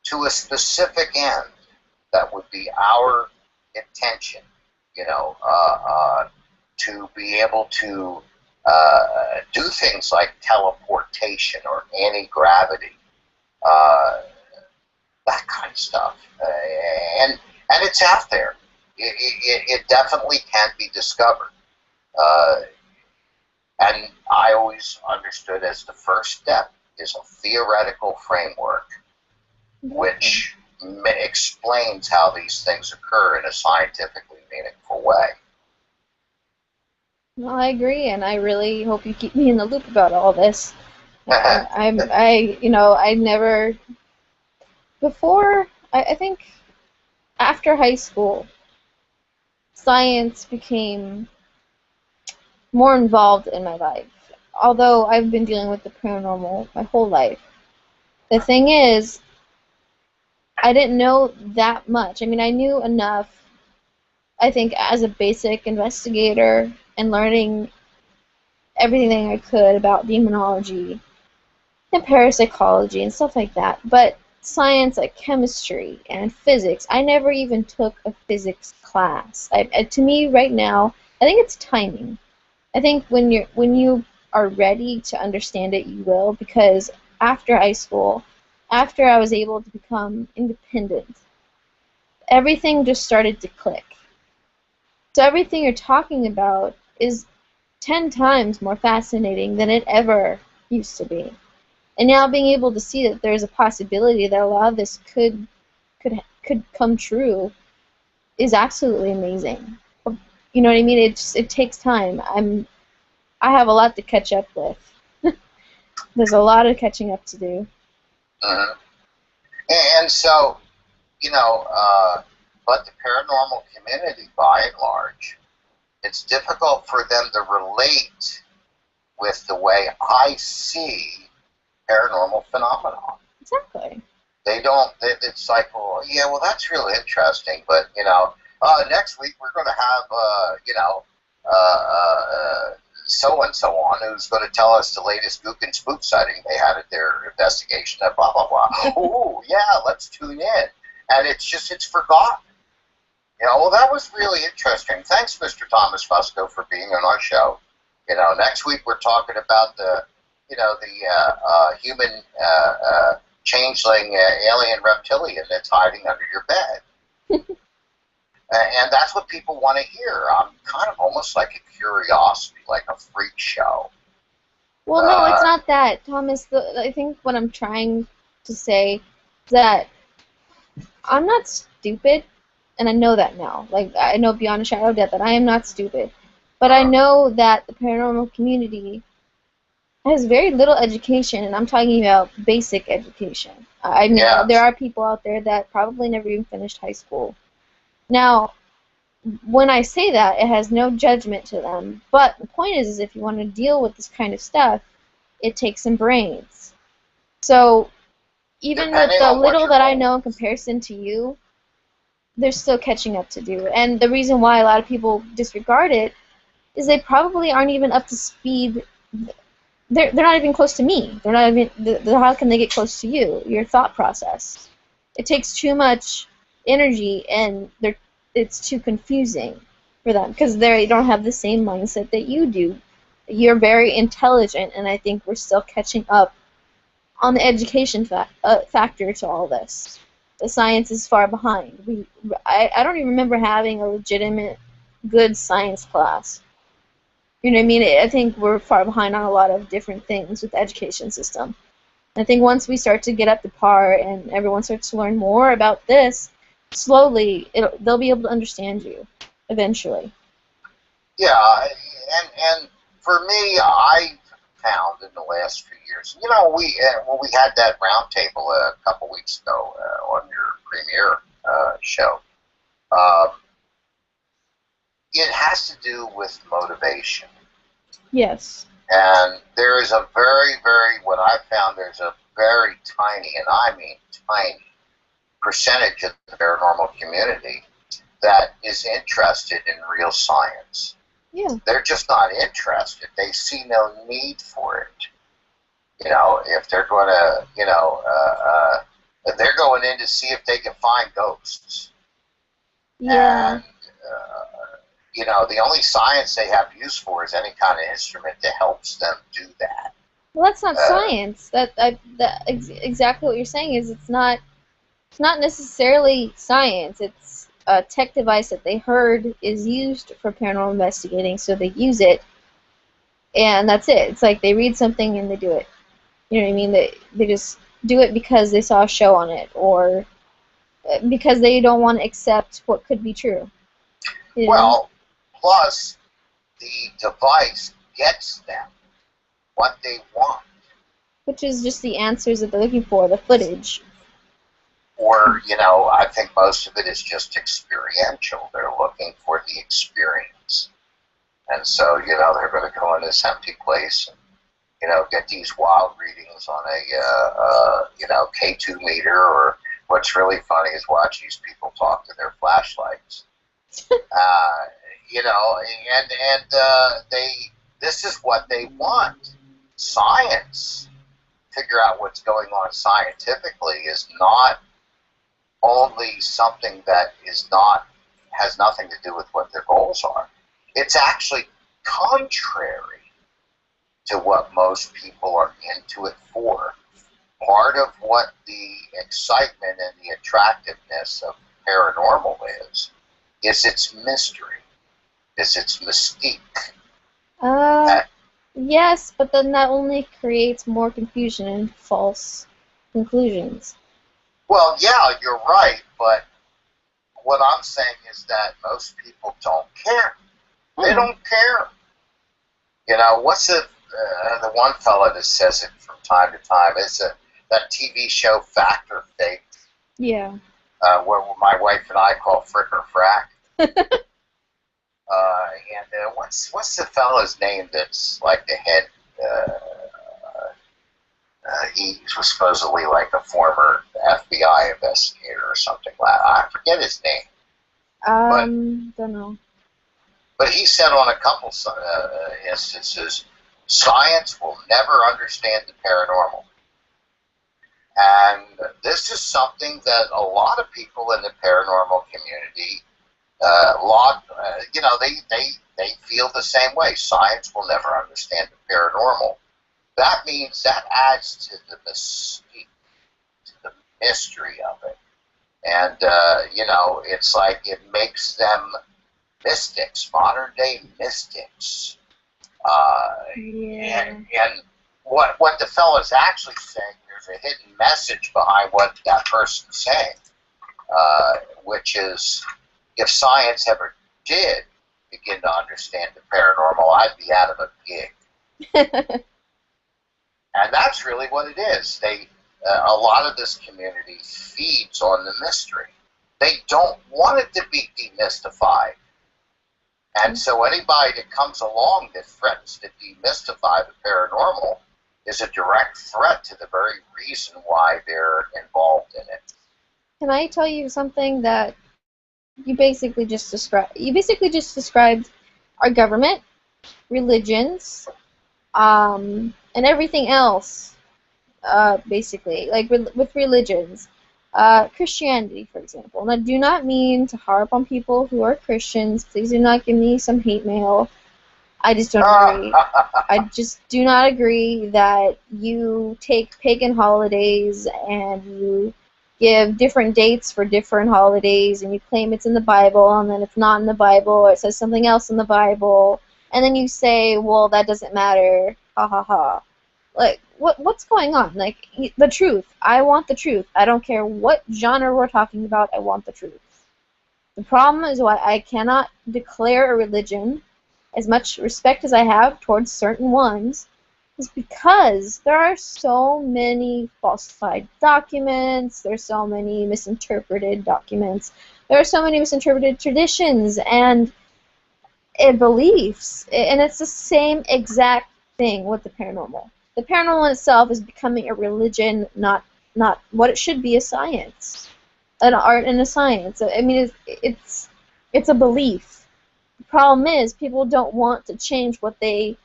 to a specific end that would be our intention, to be able to do things like teleportation or anti-gravity, uh, that kind of stuff. And it's out there. It definitely can be discovered. Uh, and I always understood as the first step is a theoretical framework which explains how these things occur in a scientifically meaningful way. Well, I agree, and I really hope you keep me in the loop about all this. I never before. I think after high school, science became more involved in my life. Although I've been dealing with the paranormal my whole life, the thing is, I didn't know that much. I mean, I knew enough, I think, as a basic investigator and learning everything I could about demonology and parapsychology and stuff like that. But science like chemistry and physics, I never even took a physics class. To me, right now, I think it's timing. I think when you are ready to understand it, you will. Because after high school, after I was able to become independent, everything just started to click. So everything you're talking about is 10 times more fascinating than it ever used to be. And now being able to see that there's a possibility that a lot of this could come true is absolutely amazing. You know what I mean? It takes time. I have a lot to catch up with. There's a lot of catching up to do. Mm-hmm. And so, but the paranormal community, by and large, it's difficult for them to relate with the way I see paranormal phenomena. Exactly. They don't. It's like, well, yeah, well, that's really interesting, but next week we're going to have, so and so on who's going to tell us the latest gook and spook sighting they had at their investigation. And blah blah blah. Oh yeah, let's tune in, and it's forgotten. Well, that was really interesting. Thanks, Mr. Thomas Fusco, for being on our show. Next week we're talking about the human changeling alien reptilian that's hiding under your bed. And that's what people want to hear. I'm kind of almost like a curiosity, like a freak show. Well, no, it's not that, Thomas. I think what I'm trying to say is that I'm not stupid, and I know that now. Like, I know beyond a shadow of doubt that I am not stupid. But I know that the paranormal community has very little education, and I'm talking about basic education. I mean, Yes. There are people out there that probably never even finished high school. Now, when I say that, it has no judgment to them. But the point is if you want to deal with this kind of stuff, it takes some brains. So even with the little that I know in comparison to you, there's still catching up to do. And the reason why a lot of people disregard it is they probably aren't even up to speed. They're not even close to me. They're not even. How can they get close to you? Your thought process. It takes too much energy, and it's too confusing for them because they don't have the same mindset that you do. You're very intelligent, and I think we're still catching up on the education factor to all this. The science is far behind. I don't even remember having a legitimate good science class. You know what I mean? I think we're far behind on a lot of different things with the education system. I think once we start to get up to par and everyone starts to learn more about this, slowly they'll be able to understand you eventually. Yeah, and for me, I found in the last few years, we had that roundtable a couple weeks ago on your premiere show. it has to do with motivation. Yes. And there is a very, very, what I found, there's a very tiny, and I mean tiny, percentage of the paranormal community that is interested in real science. Yeah. They're just not interested. They see no need for it. You know, if they're going to, they're going in to see if they can find ghosts. Yeah. And, the only science they have use for is any kind of instrument that helps them do that. Well, that's not science. Exactly what you're saying is it's not necessarily science. It's a tech device that they heard is used for paranormal investigating, so they use it, and that's it. It's like they read something and they do it. You know what I mean? They just do it because they saw a show on it, or because they don't want to accept what could be true. You know? Well, plus the device gets them what they want. Which is just the answers that they're looking for, the footage. Or, I think most of it is just experiential. They're looking for the experience. And so, they're going to go in this empty place and, get these wild readings on a, K2 meter, or what's really funny is watch these people talk to their flashlights. This is what they want. Science, figure out what's going on scientifically, is not only something that has nothing to do with what their goals are. It's actually contrary to what most people are into it for. Part of what the excitement and the attractiveness of paranormal is its mystery, is its mystique. Yes, but then that only creates more confusion and false conclusions. Well, yeah, you're right, but what I'm saying is that most people don't care. They don't care. What's the one fella that says it from time to time? It's that TV show Fact or Fake. Yeah. What my wife and I call Frick or Frack. And what's the fella's name that's like the head? He was supposedly like a former FBI investigator or something like that. I forget his name. Don't know. But he said on a couple instances, science will never understand the paranormal. And this is something that a lot of people in the paranormal community, they feel the same way. Science will never understand the paranormal. That means that adds to the mystique, to the mystery of it. And, it's like it makes them mystics, modern day mystics. Yeah. And what the fellow's actually saying, there's a hidden message behind what that person's saying, which is, if science ever did begin to understand the paranormal, I'd be out of a gig. And that's really what it is. A lot of this community feeds on the mystery. They don't want it to be demystified. And so anybody that comes along that threatens to demystify the paranormal is a direct threat to the very reason why they're involved in it. Can I tell you something that you basically just described? You basically just described our government, religions, and everything else, basically, like with religions. Christianity, for example. And I do not mean to harp on people who are Christians. Please do not give me some hate mail. I just don't agree. I just do not agree that you take pagan holidays and you give different dates for different holidays and you claim it's in the Bible and then it's not in the Bible or it says something else in the Bible and then you say, well, that doesn't matter. Ha ha ha. Like, what's going on? Like, the truth. I want the truth. I don't care what genre we're talking about. I want the truth. The problem is why I cannot declare a religion, as much respect as I have towards certain ones, is because there are so many falsified documents, there's so many misinterpreted documents, there are so many misinterpreted traditions, and beliefs, and it's the same exact thing with the paranormal. The paranormal itself is becoming a religion, not what it should be, a science, an art and a science. I mean, it's a belief. The problem is people don't want to change what they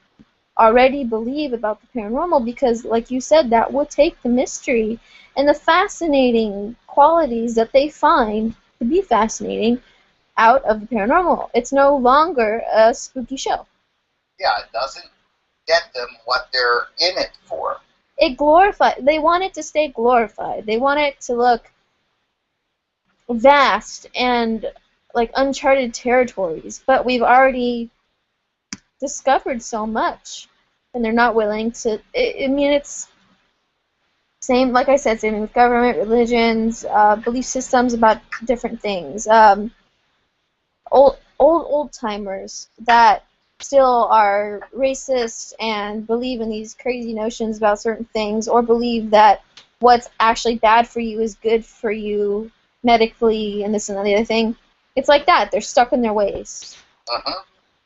already believe about the paranormal because, like you said, that will take the mystery and the fascinating qualities that they find to be fascinating out of the paranormal. It's no longer a spooky show. Yeah, it doesn't get them what they're in it for. They want it to stay glorified. They want it to look vast and like uncharted territories, but we've already discovered so much, and they're not willing to. I mean, it's same, like I said, same with government, religions, belief systems about different things. Old timers that still are racist and believe in these crazy notions about certain things, or believe that what's actually bad for you is good for you medically, and this and the other thing. It's like that. They're stuck in their ways. Uh-huh.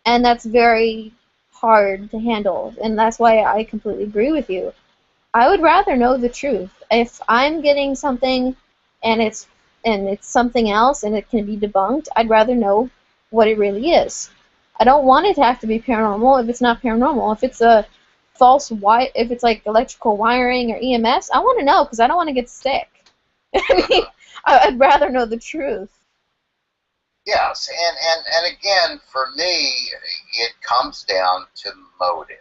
And that's very hard to handle, and that's why I completely agree with you. I would rather know the truth. If I'm getting something and it's something else and it can be debunked, I'd rather know what it really is. I don't want it to have to be paranormal if it's not paranormal. If it's a if it's like electrical wiring or EMS, I want to know because I don't want to get sick. I mean, I'd rather know the truth. Yes, and again, for me, it comes down to motive.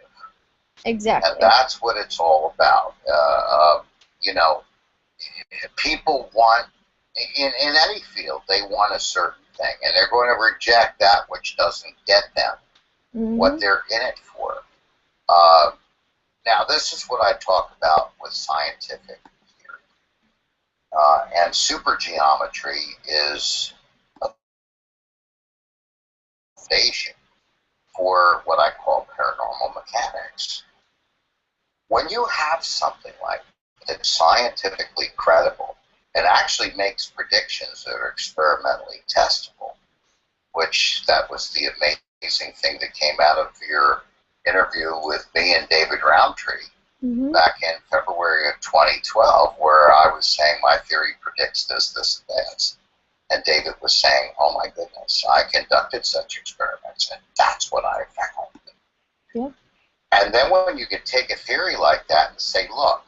Exactly. And that's what it's all about. You know, people want, in any field, they want a certain thing, and they're going to reject that which doesn't get them what they're in it for. Now, this is what I talk about with scientific theory. And supergeometry is a foundation for what I call paranormal mechanics. When you have something like that's scientifically credible, it actually makes predictions that are experimentally testable, which that was the amazing thing that came out of your interview with me and David Roundtree back in February of 2012, where I was saying my theory predicts this, this, and this. And David was saying, oh my goodness, I conducted such experiments, and that's what I found. Yeah. And then when you can take a theory like that and say, look,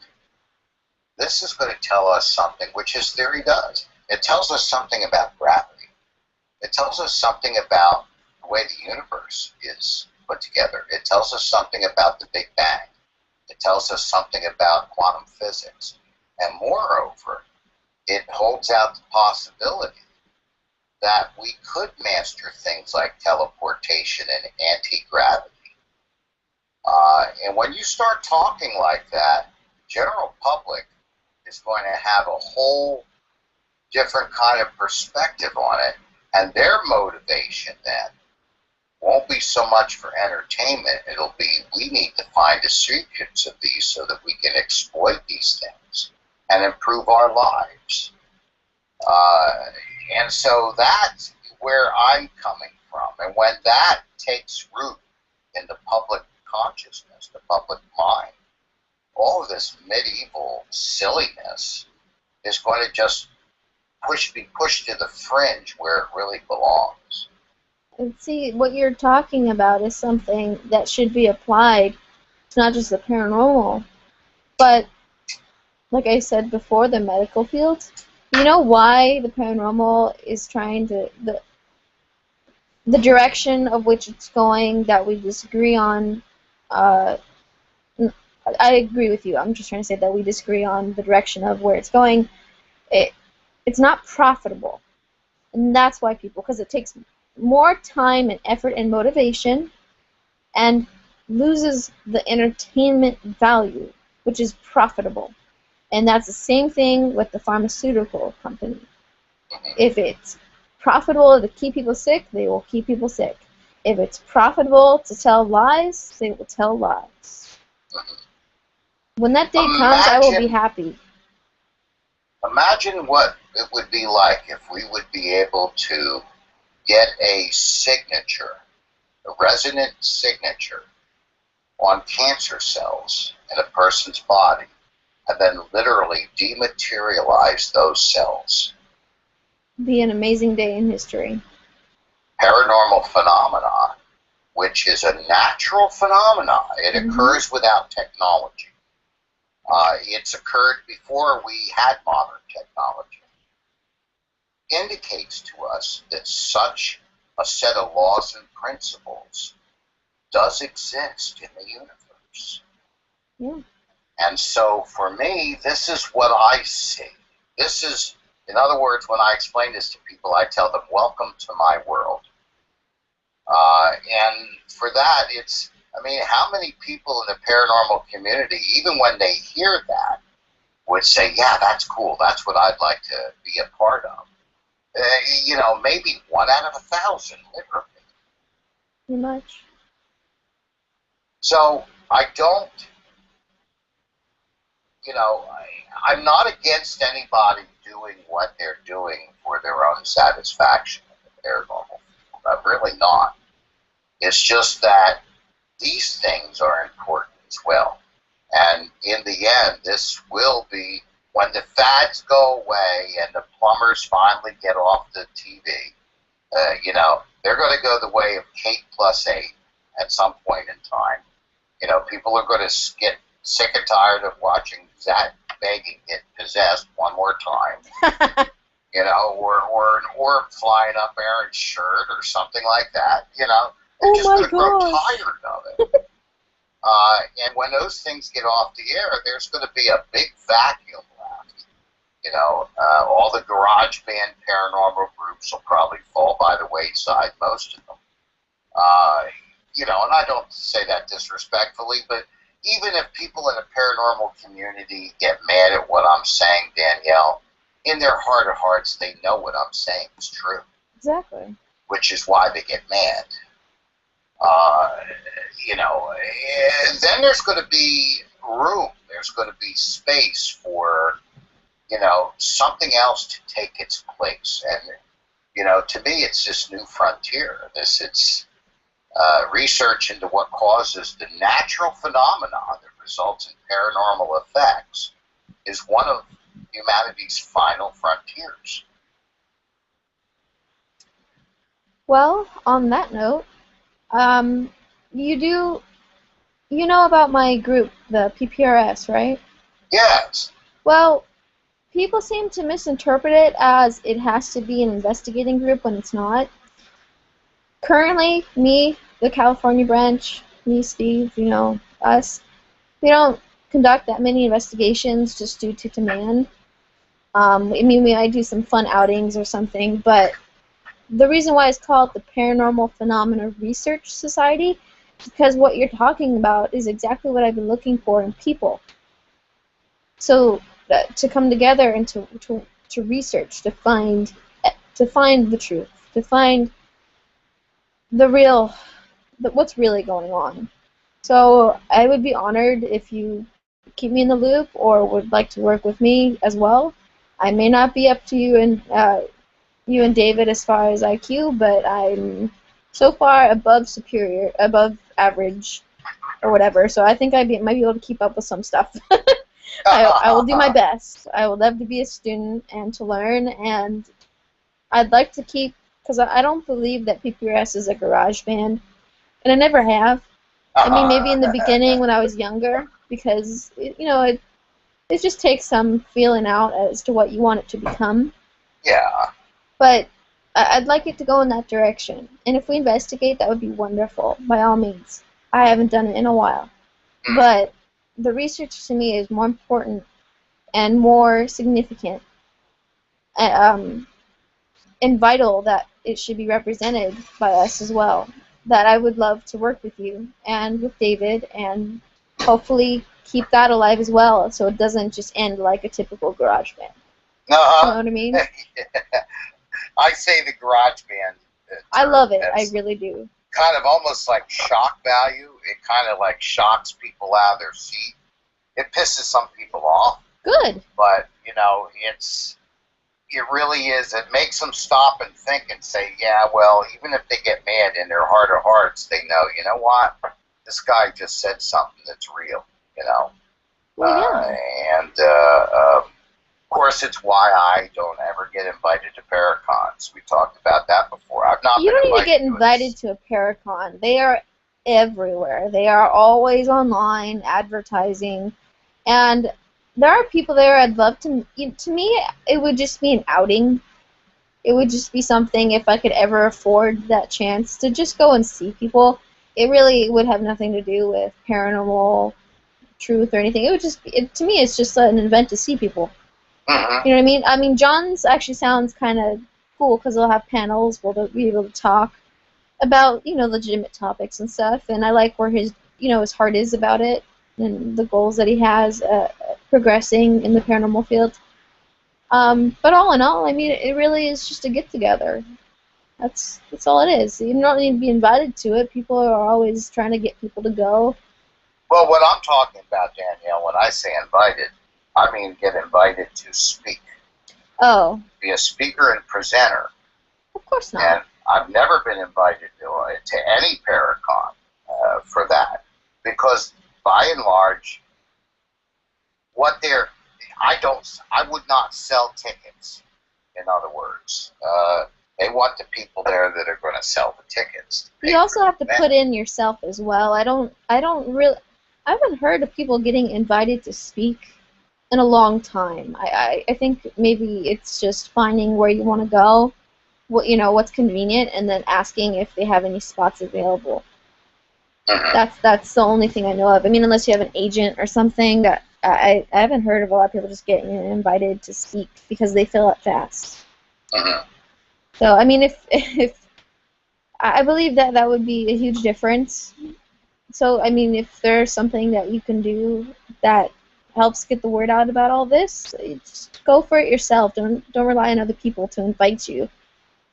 this is going to tell us something, which his theory does. It tells us something about gravity. It tells us something about the way the universe is put together. It tells us something about the Big Bang. It tells us something about quantum physics. And moreover, it holds out the possibility that we could master things like teleportation and anti-gravity. And when you start talking like that, general public is going to have a whole different kind of perspective on it, and their motivation then won't be so much for entertainment. It'll be, we need to find the secrets of these so that we can exploit these things and improve our lives. And so that's where I'm coming from. And when that takes root in the public consciousness, the public mind, all of this medieval silliness is going to just be pushed to the fringe where it really belongs. And see, what you're talking about is something that should be applied. It's not just the paranormal, but like I said before, the medical field. You know why the paranormal is trying to the direction of which it's going that we disagree on. I agree with you. I'm just trying to say that we disagree on the direction of where it's going. It's not profitable, and that's why people, because it takes more time and effort and motivation, and loses the entertainment value, which is profitable. And that's the same thing with the pharmaceutical company. If it's profitable to keep people sick, they will keep people sick. If it's profitable to tell lies, they will tell lies. When that day comes, I will be happy. Imagine what it would be like if we would be able to get a signature a resonant signature on cancer cells in a person's body and then literally dematerialize those cells. Be an amazing day in history. Paranormal phenomena, which is a natural phenomenon. It occurs without technology. It's occurred before we had modern technology. Indicates to us that such a set of laws and principles does exist in the universe. Yeah. And so for me, this is what I see. This is, in other words, when I explain this to people, I tell them, welcome to my world. And for that, it's, I mean, how many people in the paranormal community, even when they hear that, would say, yeah, that's cool. That's what I'd like to be a part of. You know, maybe 1 out of 1,000, literally. Pretty much. So I don't, you know, I'm not against anybody doing what they're doing for their own satisfaction in the paranormal field. I'm really not. It's just that these things are important as well. And in the end, this will be, when the fads go away and the plumbers finally get off the TV, you know, they're going to go the way of Kate plus 8 at some point in time. You know, people are going to get sick and tired of watching Zach Bagans get possessed one more time. You know, or flying up Aaron's shirt or something like that. You know, they're just going to grow tired of it. And when those things get off the air, there's going to be a big vacuum left. You know, all the garage band paranormal groups will probably fall by the wayside, most of them. You know, and I don't say that disrespectfully, but even if people in the paranormal community get mad at what I'm saying, Danielle, in their heart of hearts, they know what I'm saying is true. Exactly. Which is why they get mad. You know, and then there's going to be room. There's going to be space for, you know, something else to take its place. And, you know, to me, it's this new frontier. It's research into what causes the natural phenomena that results in paranormal effects is one of humanity's final frontiers. Well, on that note, you know about my group, the PPRS, right? Yes. Well, people seem to misinterpret it as it has to be an investigating group when it's not. Currently, me, the California branch, me, Steve, you know, us, we don't conduct that many investigations just due to demand. I mean, we might do some fun outings or something, but the reason why it's called the Paranormal Phenomena Research Society is because what you're talking about is exactly what I've been looking for in people. So to come together and to research, to find the truth, to find the real, what's really going on. So I would be honored if you keep me in the loop or would like to work with me as well. I may not be up to you and David as far as IQ, but I'm so far above average, or whatever. So I think might be able to keep up with some stuff. I will do my best. I would love to be a student and to learn, and I'd like to keep, because I don't believe that PPRS is a garage band, and I never have. I mean, maybe in the beginning when I was younger, because it just takes some feeling out as to what you want it to become. Yeah. But I'd like it to go in that direction. And if we investigate, that would be wonderful, by all means. I haven't done it in a while. But the research to me is more important and more significant and vital that it should be represented by us as well. That I would love to work with you and with David and hopefully keep that alive as well so it doesn't just end like a typical garage band. You know what I mean? I say the garage band. I love it. I really do. Kind of almost like shock value. It kind of like shocks people out of their seat. It pisses some people off. Good. But, you know, it's it really is. It makes them stop and think and say, yeah, well, even if they get mad in their heart of hearts, they know, you know what? This guy just said something that's real, you know. Well, yeah. Of course, it's why I don't ever get invited to Paracons. We talked about that before. I've not You been don't need to invited get to invited to a Paracon. They are everywhere. They are always online advertising, and there are people there I'd love to. To me, it would just be an outing. It would just be something if I could ever afford that chance to just go and see people. It really would have nothing to do with paranormal truth or anything. It would just be, to me, it's just an event to see people. Mm-hmm. You know what I mean? I mean, John's actually sounds kind of cool because they'll have panels where they'll be able to talk about, legitimate topics and stuff. And I like where his heart is about it and the goals that he has progressing in the paranormal field. But all in all, I mean, it really is just a get together. That's all it is. You don't need to be invited to it. People are always trying to get people to go. Well, what I'm talking about, Danielle, when I say invited, I mean get invited to speak, Oh, be a speaker and presenter. of course not. And I've never been invited to any Paracon for that, because by and large, what they're I would not sell tickets. In other words, they want the people there that are going to sell the tickets. You also have to put in yourself as well. I haven't heard of people getting invited to speak in a long time. I think maybe it's just finding where you want to go, what's convenient, and then asking if they have any spots available. Mm-hmm. That's the only thing I know of. I mean, unless you have an agent or something. That I haven't heard of a lot of people just getting invited to speak because they fill up fast. Mm-hmm. So I mean, if I believe that would be a huge difference. So I mean, if there's something that you can do that helps get the word out about all this, just go for it yourself. Don't rely on other people to invite you.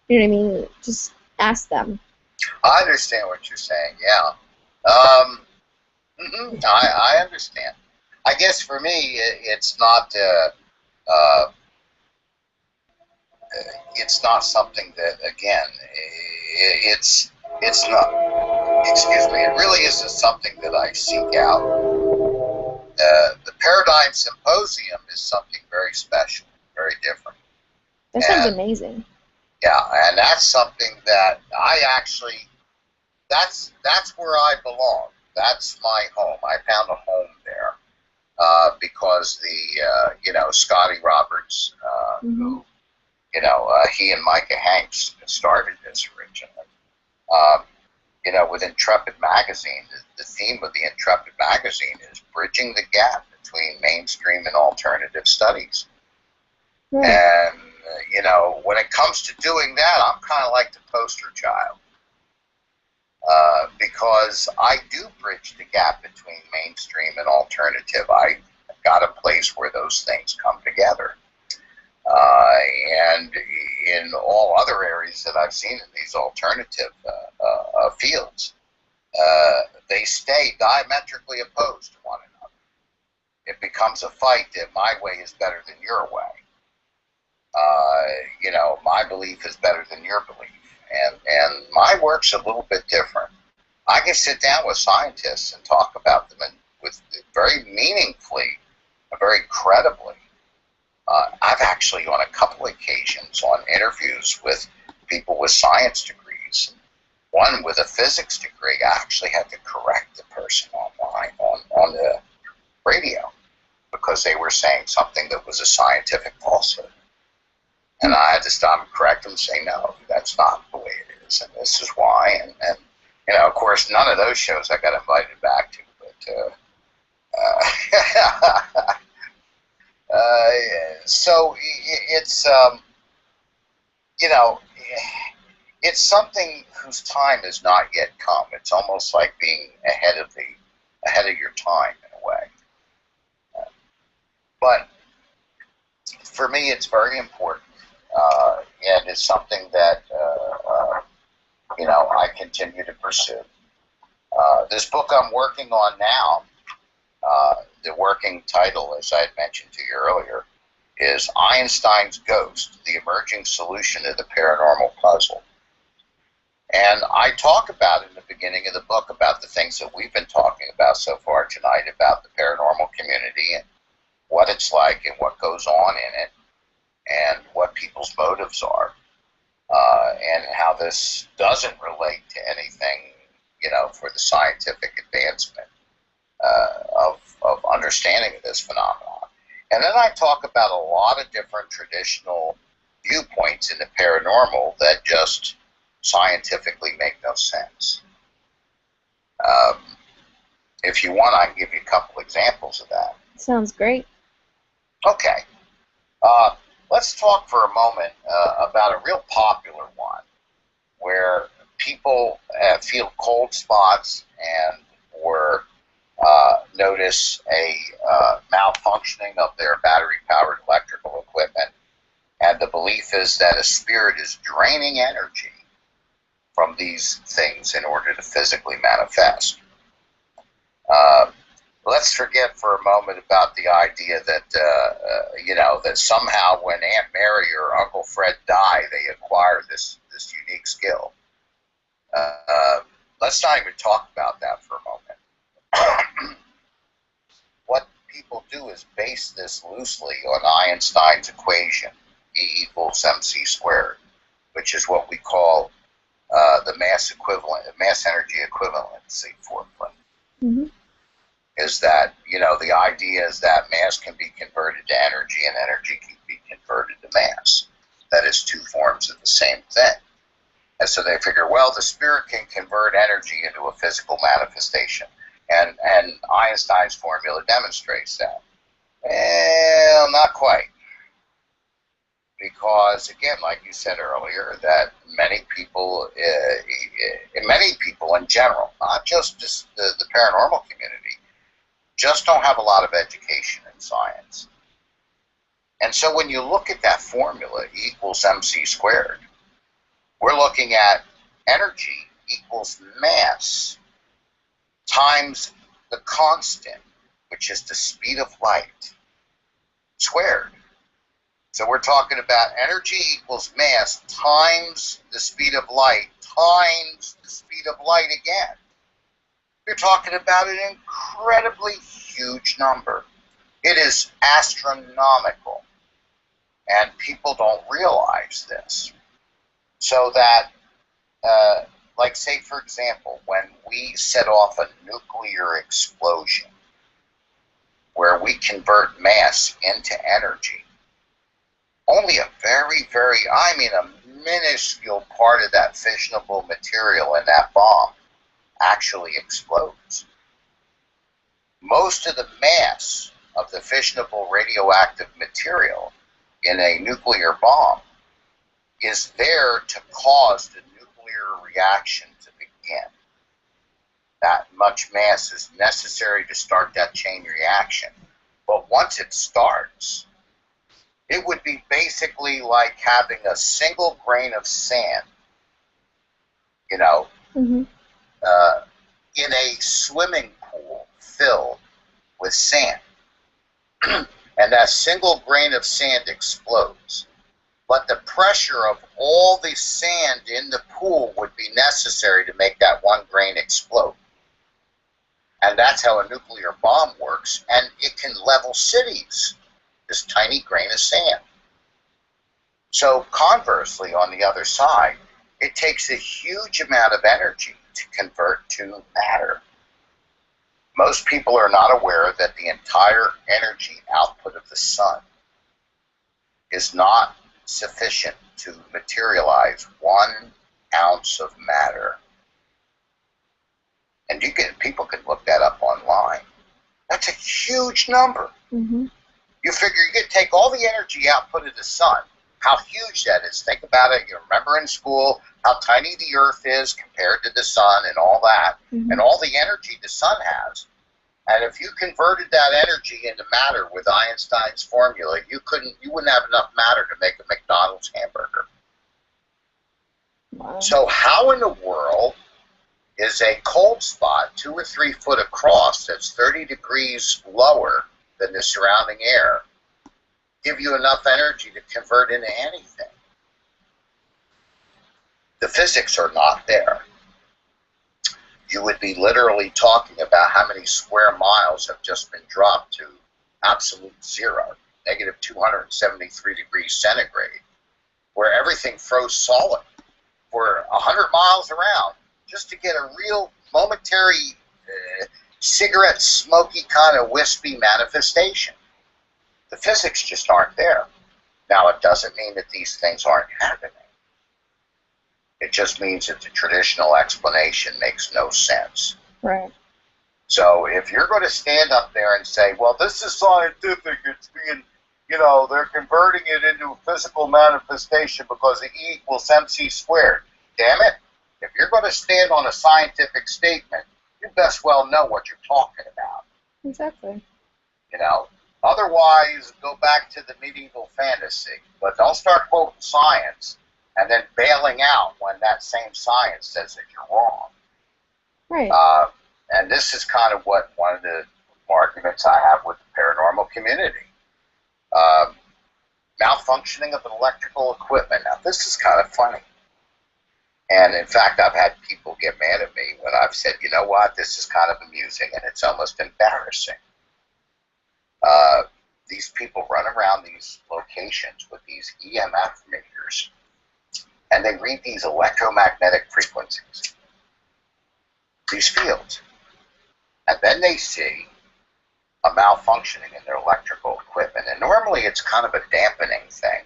You know what I mean? Just ask them. I understand what you're saying. Yeah. I understand. I guess for me, it's not something that, again, it's not. Excuse me. It really isn't something that I seek out. The Paradigm Symposium is something very special, very different. That sounds And amazing. yeah, and that's something that I actually, that's where I belong. That's my home. I found a home there because Scotty Roberts, who, he and Micah Hanks started this originally. With Intrepid Magazine, the theme of the Intrepid Magazine is bridging the gap between mainstream and alternative studies. Right. And, when it comes to doing that, I'm kind of like the poster child. Because I do bridge the gap between mainstream and alternative. I got a place where those things come together. And in all other areas that I've seen in these alternative fields, they stay diametrically opposed to one another. It becomes a fight that my way is better than your way. My belief is better than your belief. And my work's a little bit different. I can sit down with scientists and talk about them with very meaningfully, very credibly. I've actually, on a couple occasions, on interviews with people with science degrees, one with a physics degree, I actually had to correct the person online on the radio because they were saying something that was a scientific falsehood. And I had to stop and correct them and say, no, that's not the way it is, and this is why. And of course, none of those shows I got invited back to, but so it's it's something whose time has not yet come. It's almost like being ahead of your time in a way. But for me, it's very important, and it's something that I continue to pursue. This book I'm working on now, the working title, as I had mentioned to you earlier, is Einstein's Ghost, the emerging solution to the paranormal puzzle. And I talk about in the beginning of the book about the things that we've been talking about so far tonight about the paranormal community and what it's like and what goes on in it and what people's motives are, and how this doesn't relate to anything, for the scientific advancement of understanding of this phenomenon. And then I talk about a lot of different traditional viewpoints in the paranormal that just scientifically make no sense. If you want, I can give you a couple examples of that. Sounds great. Okay. Let's talk for a moment about a real popular one where people feel cold spots and or notice a malfunctioning of their battery-powered electrical equipment, and the belief is that a spirit is draining energy from these things in order to physically manifest. Let's forget for a moment about the idea that, that somehow when Aunt Mary or Uncle Fred die, they acquire this unique skill. Let's not even talk about that for a moment. What people do is base this loosely on Einstein's equation, E equals mc squared, which is what we call the mass energy equivalency formula. Mm-hmm. Is that, the idea is that mass can be converted to energy and energy can be converted to mass. That is two forms of the same thing. And so they figure, well, the spirit can convert energy into a physical manifestation. And Einstein's formula demonstrates that. Well, not quite. Because, again, like you said earlier, that many people in general, not just the paranormal community, just don't have a lot of education in science. And so when you look at that formula, E equals mc squared, we're looking at energy equals mass times the constant, which is the speed of light, squared. So we're talking about energy equals mass times the speed of light times the speed of light again. You're talking about an incredibly huge number. It is astronomical. And people don't realize this. So that, like say for example, when we set off a nuclear explosion, where we convert mass into energy, only a a minuscule part of that fissionable material in that bomb actually explodes. Most of the mass of the fissionable radioactive material in a nuclear bomb is there to cause the nuclear reaction to begin. That much mass is necessary to start that chain reaction. But once it starts, it would be basically like having a single grain of sand, Mm-hmm. In a swimming pool filled with sand. And that single grain of sand explodes. But the pressure of all the sand in the pool would be necessary to make that one grain explode. And that's how a nuclear bomb works, and it can level cities, this tiny grain of sand. So conversely, on the other side, it takes a huge amount of energy to convert to matter. Most people are not aware that the entire energy output of the sun is not sufficient to materialize 1 ounce of matter. And people can look that up online. That's a huge number. Mm-hmm. You figure you could take all the energy output of the sun, how huge that is. Think about it. You remember in school how tiny the Earth is compared to the sun and all that, Mm-hmm. and all the energy the sun has. And if you converted that energy into matter with Einstein's formula, you wouldn't have enough matter to make a McDonald's hamburger. Wow. So how in the world is a cold spot 2 or 3 foot across that's 30 degrees lower than the surrounding air give you enough energy to convert into anything. The physics are not there. You would be literally talking about how many square miles have just been dropped to absolute zero, negative 273 degrees centigrade, where everything froze solid for 100 miles around just to get a real momentary cigarette smoky kind of wispy manifestation. The physics just aren't there. Now, it doesn't mean that these things aren't happening. It just means that the traditional explanation makes no sense. Right. So if you're going to stand up there and say, well, this is scientific, it's being, they're converting it into a physical manifestation because of E equals MC squared. Damn it. If you're going to stand on a scientific statement, you best well know what you're talking about. Exactly. Otherwise, go back to the medieval fantasy. But don't start quoting science and then bailing out when that same science says that you're wrong. Right. And this is kind of what one of the arguments I have with the paranormal community. Malfunctioning of electrical equipment. Now, this is kind of funny. And in fact, I've had people get mad at me when I've said, you know what, this is kind of amusing and it's almost embarrassing. These people run around these locations with these EMF meters and they read these electromagnetic frequencies, these fields. And then they see a malfunctioning in their electrical equipment. And normally it's kind of a dampening thing.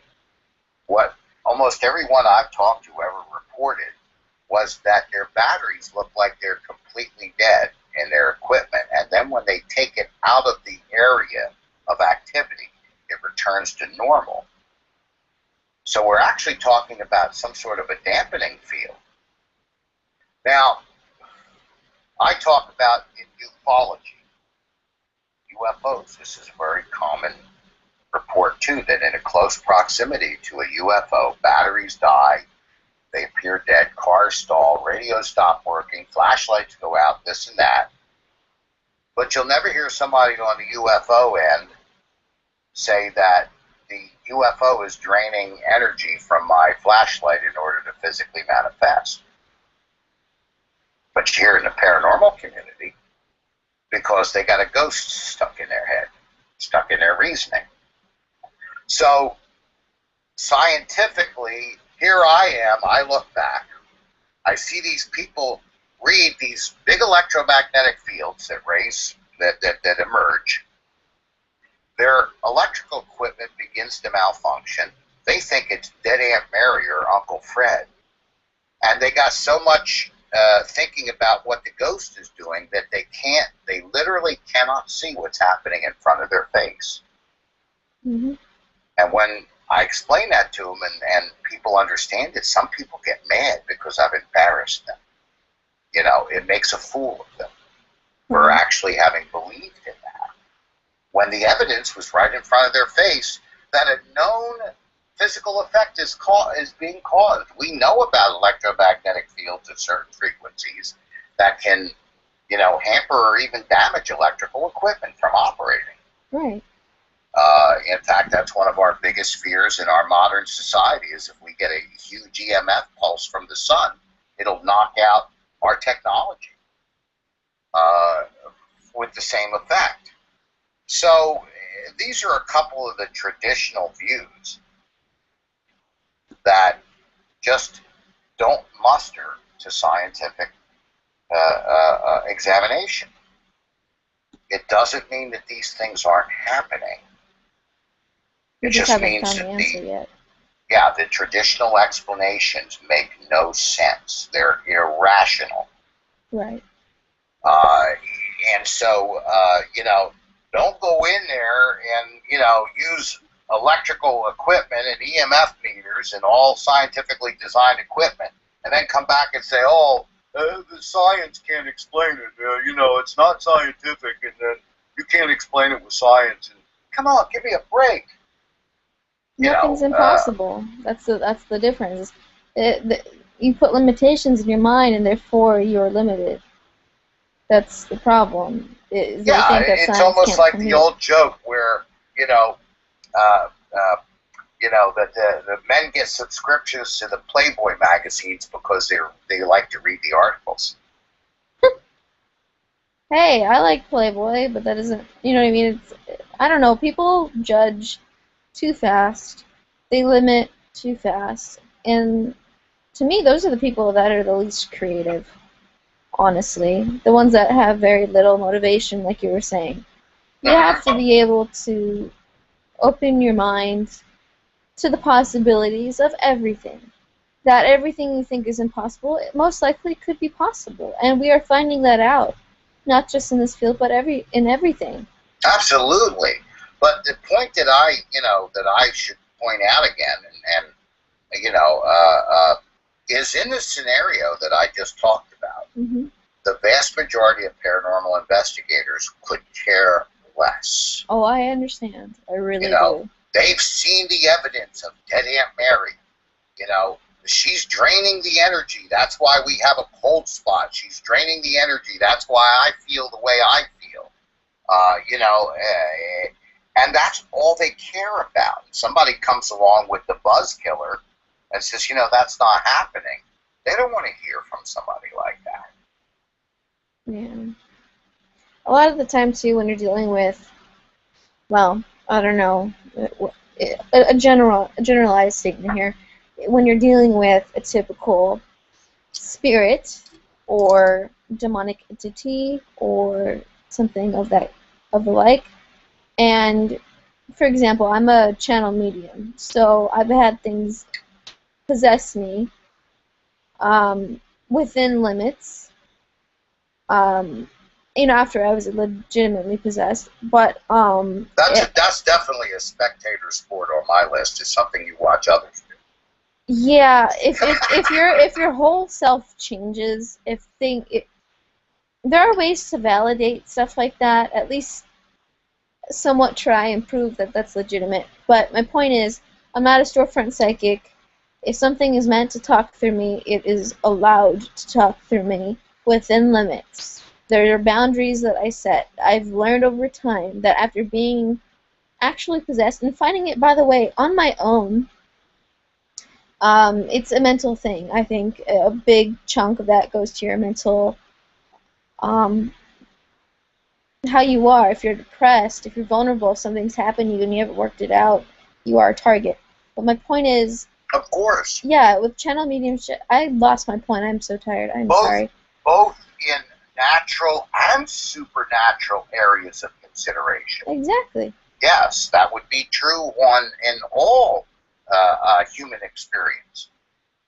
What almost everyone I've talked to ever reported was that their batteries look like they're completely dead in their equipment. And then when they take it out of the area of activity, it returns to normal. So we're actually talking about some sort of a dampening field. Now, I talk about in ufology, UFOs. This is a very common report too, that in a close proximity to a UFO, batteries die, they appear dead, cars stall, radios stop working, flashlights go out, this and that. But you'll never hear somebody on the UFO end say that the UFO is draining energy from my flashlight in order to physically manifest. But you hear in the paranormal community because they got a ghost stuck in their head, stuck in their reasoning. So scientifically, here I am, I look back, I see these people read these big electromagnetic fields that emerge. Their electrical equipment begins to malfunction. They think it's dead Aunt Mary or Uncle Fred. And they got so much thinking about what the ghost is doing that they literally cannot see what's happening in front of their face. Mm-hmm. And when I explain that to them and people understand it, some people get mad because I've embarrassed them. It makes a fool of them for actually having believed in that. When the evidence was right in front of their face that a known physical effect is being caused. We know about electromagnetic fields at certain frequencies that can, hamper or even damage electrical equipment from operating. Right. In fact, that's one of our biggest fears in our modern society is if we get a huge EMF pulse from the sun, it'll knock out our technology with the same effect. So these are a couple of the traditional views that just don't muster to scientific examination. It doesn't mean that these things aren't happening. It just means that the traditional explanations make no sense. They're irrational. Right. And so, don't go in there and, use electrical equipment and EMF meters and all scientifically designed equipment and then come back and say, the science can't explain it. It's not scientific and then you can't explain it with science. And come on, give me a break. Nothing's impossible. That's the difference. You put limitations in your mind, and therefore you're limited. That's the problem. It's almost like the old joke where that the men get subscriptions to the Playboy magazines because they like to read the articles. Hey, I like Playboy, but that doesn't, you know what I mean? I don't know. People judge too fast. They limit too fast. And to me, those are the people that are the least creative, honestly. The ones that have very little motivation, like you were saying. You have to be able to open your mind to the possibilities of everything. That everything you think is impossible, it most likely could be possible. And we are finding that out, not just in this field, but in everything. Absolutely. But the point that I should point out again, is in the scenario that I just talked about. Mm-hmm. The vast majority of paranormal investigators could care less. Oh, I understand. I really do. They've seen the evidence of dead Aunt Mary. She's draining the energy. That's why we have a cold spot. She's draining the energy. That's why I feel the way I feel. And that's all they care about. Somebody comes along with the buzz killer and says, that's not happening. They don't want to hear from somebody like that. Yeah. A lot of the time, too, when you're dealing with, well, I don't know, a generalized statement here. When you're dealing with a typical spirit or demonic entity or something of the like, and for example, I'm a channel medium, so I've had things possess me within limits. After I was legitimately possessed, but that's definitely a spectator sport on my list. It's something you watch others do. Yeah, if your whole self changes, there are ways to validate stuff like that. At least somewhat try and prove that that's legitimate. But my point is, I'm not a storefront psychic. If something is meant to talk through me, it is allowed to talk through me within limits. There are boundaries that I set. I've learned over time that after being actually possessed and finding it, by the way, on my own, it's a mental thing. I think a big chunk of that goes to your mental, how you are. If you're depressed, if you're vulnerable, if something's happened to you and you haven't worked it out, you are a target. But my point is, of course, yeah, with channel mediumship, I lost my point. I'm so tired. I'm sorry. Both in natural and supernatural areas of consideration. Exactly. Yes, that would be true in all human experience.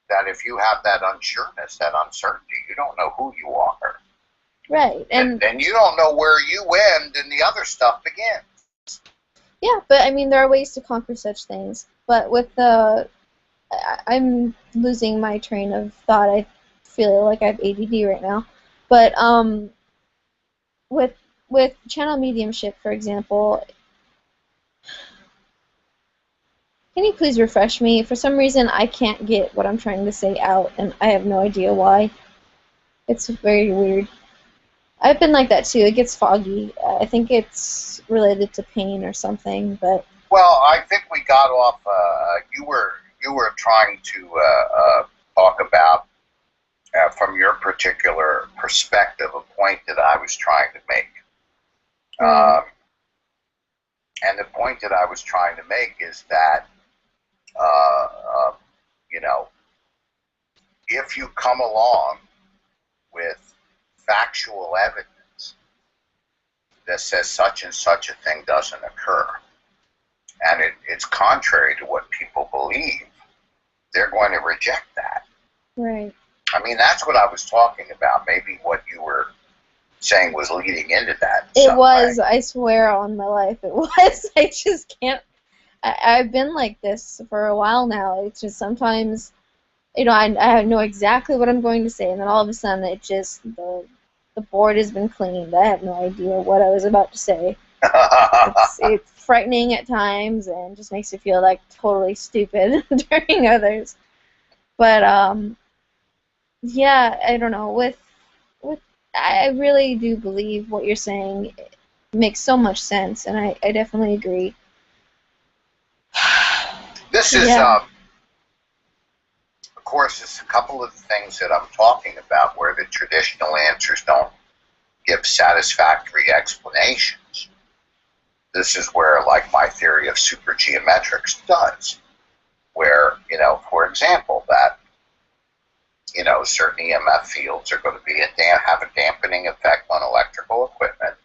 That if you have that unsureness, that uncertainty, you don't know who you are. Right. And you don't know where you end and the other stuff begins. Yeah, but I mean, there are ways to conquer such things. But with I'm losing my train of thought. I feel like I have ADD right now. But with channel mediumship, for example, can you please refresh me? For some reason, I can't get what I'm trying to say out, and I have no idea why. It's very weird. I've been like that too. It gets foggy. I think it's related to pain or something, but. Well, I think we got off. You were trying to talk about from your particular perspective a point that I was trying to make. And the point that I was trying to make is that if you come along with factual evidence that says such and such a thing doesn't occur, and it's contrary to what people believe, they're going to reject that. Right. I mean, that's what I was talking about. Maybe what you were saying was leading into that. It was. I swear on my life it was. I just can't. I've been like this for a while now. It's just sometimes, I know exactly what I'm going to say, and then all of a sudden it just, the board has been cleaned. I have no idea what I was about to say. It's frightening at times and just makes you feel like totally stupid during others. But yeah, I don't know. With I really do believe what you're saying makes so much sense, and I definitely agree. this is, Yeah. of course, it's a couple of things that I'm talking about where the traditional answers don't give satisfactory explanations. This is where, like, my theory of supergeometrics does, where, for example, that, certain EMF fields are going to be have a dampening effect on electrical equipment,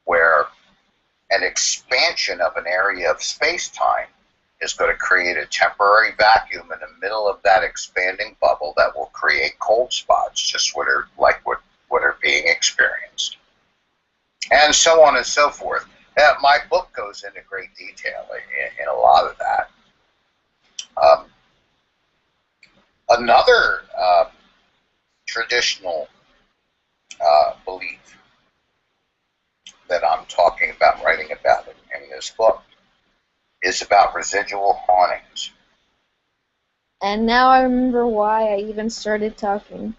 where an expansion of an area of space-time is going to create a temporary vacuum in the middle of that expanding bubble that will create cold spots, just what are being experienced, and so on and so forth. My book goes into great detail in a lot of that. Another traditional belief that I'm talking about, writing about in this book, is about residual hauntings. And now I remember why I even started talking.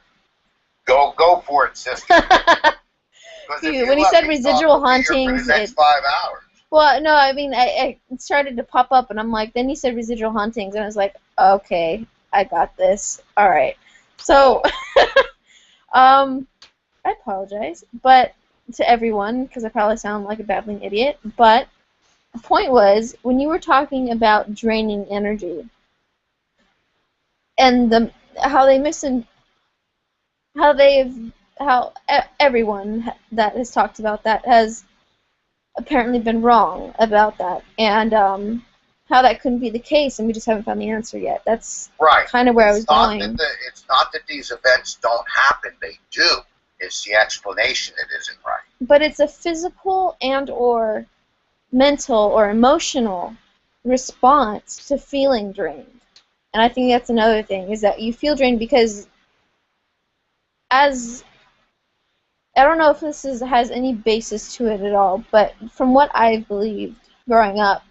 Go for it, sister. When you said residual hauntings, for the next 5 hours. Well, no, I mean, I started to pop up, and I'm like, then you said residual hauntings, and I was like, okay, I got this. All right. So, I apologize, but to everyone, because I probably sound like a babbling idiot, but the point was, when you were talking about draining energy, and how everyone that has talked about that has apparently been wrong about that, and how that couldn't be the case, and we just haven't found the answer yet. That's right. Kind of where I was going. It's not that these events don't happen; they do. It's the explanation that isn't right. But it's a physical and/or mental or emotional response to feeling drained, and I think that's another thing, is that you feel drained because, as I don't know if this has any basis to it at all, but from what I've believed growing up,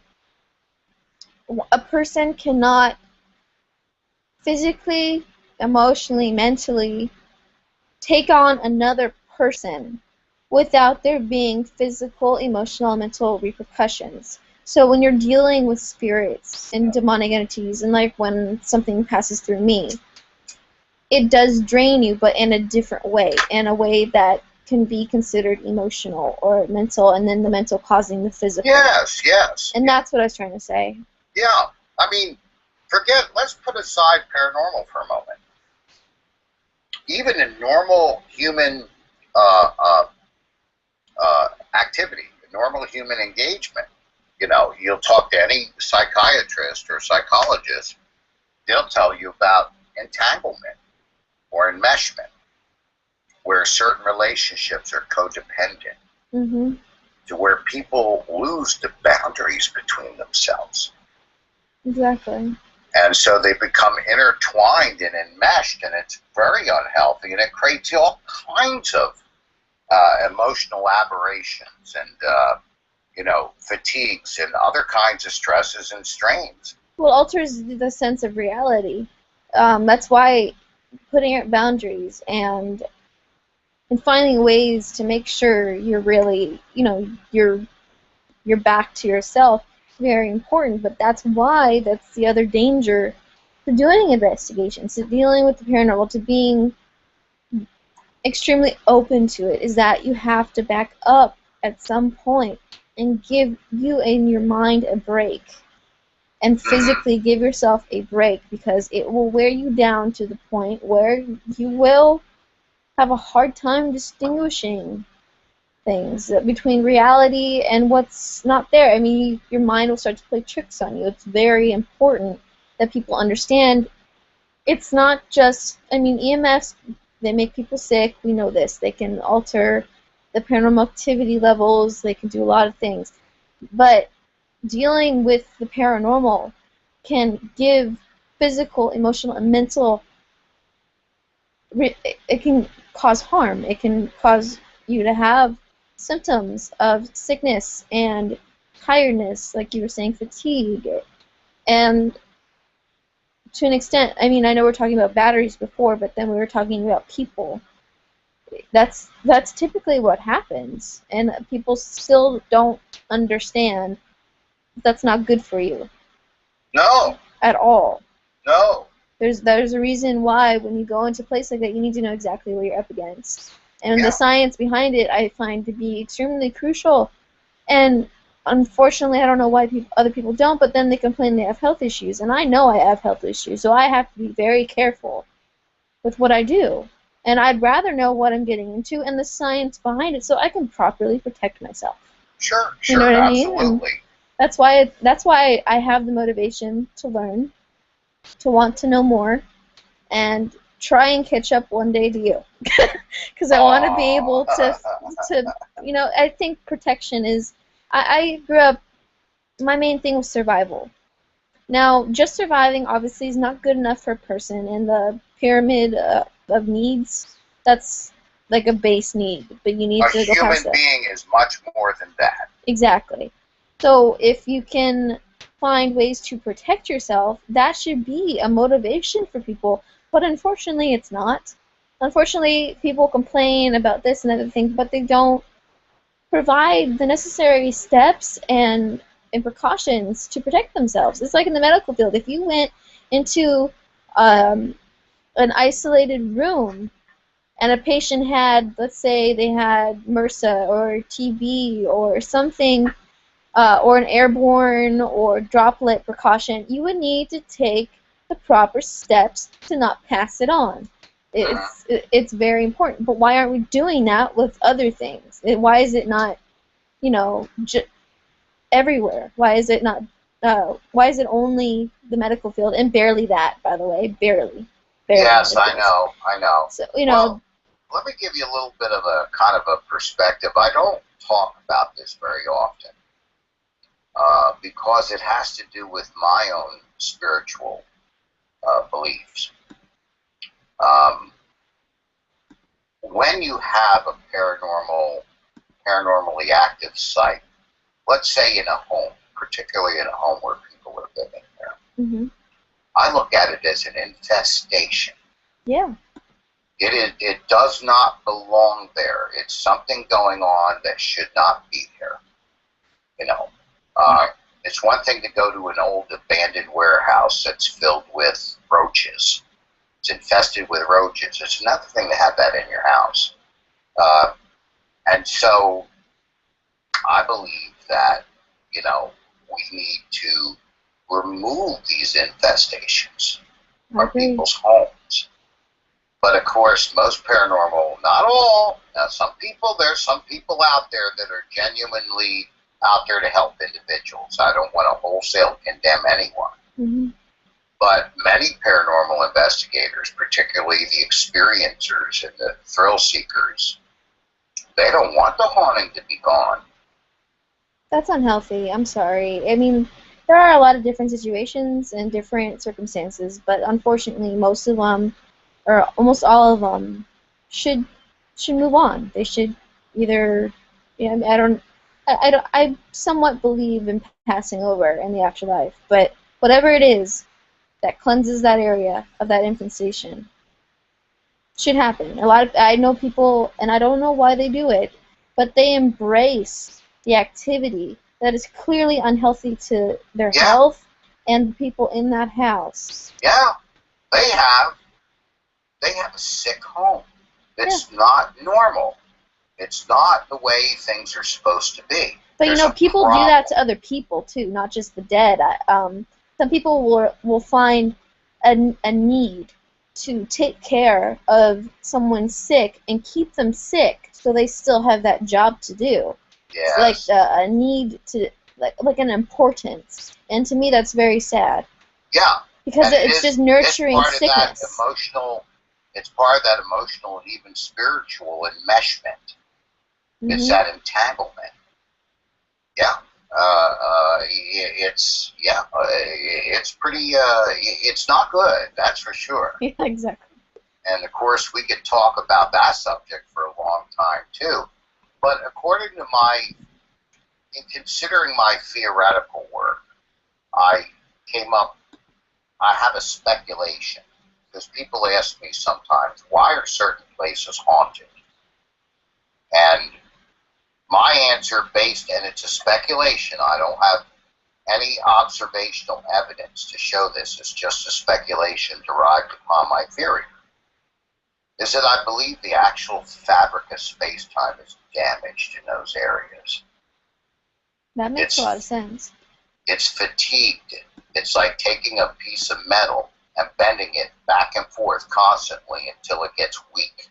a person cannot physically, emotionally, mentally take on another person without there being physical, emotional, and mental repercussions. So when you're dealing with spirits and demonic entities, and like when something passes through me, it does drain you, but in a different way, in a way that can be considered emotional or mental, and then the mental causing the physical. Yes. And that's what I was trying to say. Yeah, I mean, let's put aside paranormal for a moment. Even in normal human activity, normal human engagement, you'll talk to any psychiatrist or psychologist, they'll tell you about entanglement or enmeshment, where certain relationships are codependent, to where people lose the boundaries between themselves. Exactly. And so they become intertwined and enmeshed, and it's very unhealthy, and it creates all kinds of emotional aberrations and, fatigues and other kinds of stresses and strains. Well, it alters the sense of reality. That's why putting out boundaries and finding ways to make sure you're really, you're back to yourself, very important. But that's the other danger to doing investigations, to dealing with the paranormal, to being extremely open to it, is that you have to back up at some point and give you and your mind a break, and physically give yourself a break, because it will wear you down to the point where you will have a hard time distinguishing things between reality and what's not there. I mean, your mind will start to play tricks on you. It's very important that people understand it's not just, EMFs, they make people sick, we know this. They can alter the paranormal activity levels, they can do a lot of things. But dealing with the paranormal can give physical, emotional, and mental, it can cause harm. It can cause you to have symptoms of sickness and tiredness, like you were saying, fatigue. And to an extent, I know we're talking about batteries before, but then we were talking about people. That's typically what happens, and people still don't understand that's not good for you. No, at all. No. There's a reason why when you go into a place like that, you need to know exactly what you're up against. And the Yeah. science behind it, I find to be extremely crucial. And unfortunately, I don't know why other people don't, but then they complain they have health issues. And I know I have health issues, so I have to be very careful with what I do. And I'd rather know what I'm getting into and the science behind it so I can properly protect myself. Sure. You know Sure. what I mean? And Absolutely. that's why I have the motivation to learn, to want to know more, and try and catch up one day to you. Because I want to be able to, I think protection is, I grew up, my main thing was survival. Now, just surviving obviously is not good enough for a person in the pyramid of needs. That's like a base need, but you need A to go past human that. being is much more than that. Exactly. So if you can find ways to protect yourself, that should be a motivation for people. But unfortunately, it's not. Unfortunately, people complain about this and other things, but they don't provide the necessary steps and precautions to protect themselves. It's like in the medical field. If you went into um, an isolated room and a patient had, let's say they had MRSA or TB or something, or an airborne or droplet precaution, you would need to take the proper steps to not pass it on. It's very important. But why aren't we doing that with other things? Why is it not, everywhere? Why is it not? Why is it only the medical field, and barely that, by the way, barely. Yes, I know. I know. So Well, let me give you a little bit of a kind of a perspective. I don't talk about this very often because it has to do with my own spiritual beliefs. Um, when you have a paranormally active site, let's say in a home, particularly in a home where people are living there, hmm I look at it as an infestation. Yeah. It does not belong there. It's something going on that should not be there. You know, it's one thing to go to an old abandoned warehouse that's filled with roaches. It's infested with roaches. It's another thing to have that in your house. And so I believe that, we need to remove these infestations from people's homes. But of course, most paranormal, not all, now there's some people out there that are genuinely out there to help individuals. I don't want to wholesale condemn anyone. Mm-hmm. But many paranormal investigators, particularly the experiencers and the thrill seekers, they don't want the haunting to be gone. That's unhealthy. I'm sorry. I mean, there are a lot of different situations and different circumstances, but unfortunately, most of them, or almost all of them, should move on. They should either, I somewhat believe in passing over in the afterlife, but whatever it is that cleanses that area of that infestation should happen. I know people, and I don't know why they do it, but they embrace the activity that is clearly unhealthy to their health and the people in that house. Yeah, they have a sick home. It's not normal. It's not the way things are supposed to be. But people do that to other people too, not just the dead. Some people will find a need to take care of someone sick and keep them sick so they still have that job to do. Yes. It's like a need to, like an importance. And to me, that's very sad. Yeah. Because it's just nurturing sickness. It's part of that emotional and even spiritual enmeshment. Mm-hmm. It's that entanglement. Yeah. It's pretty, it's not good, that's for sure. Yeah, exactly. And of course, we could talk about that subject for a long time too. But according to in considering my theoretical work, I have a speculation, because people ask me sometimes, why are certain places haunted? And my answer and it's a speculation, I don't have any observational evidence to show this is just a speculation derived upon my theory, is that I believe the actual fabric of space-time is damaged in those areas. That makes a lot of sense. It's fatigued. It's like taking a piece of metal and bending it back and forth constantly until it gets weak.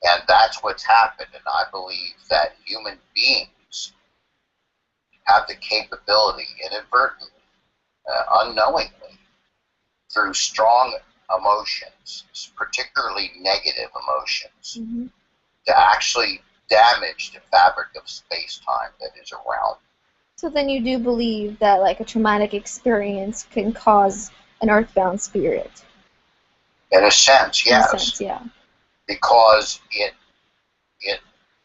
And that's what's happened, and I believe that human beings have the capability, inadvertently, unknowingly, through strong emotions, particularly negative emotions, to actually damage the fabric of space-time that is around. So then you do believe that like a traumatic experience can cause an earthbound spirit? In a sense, yes. In a sense, yeah. Because it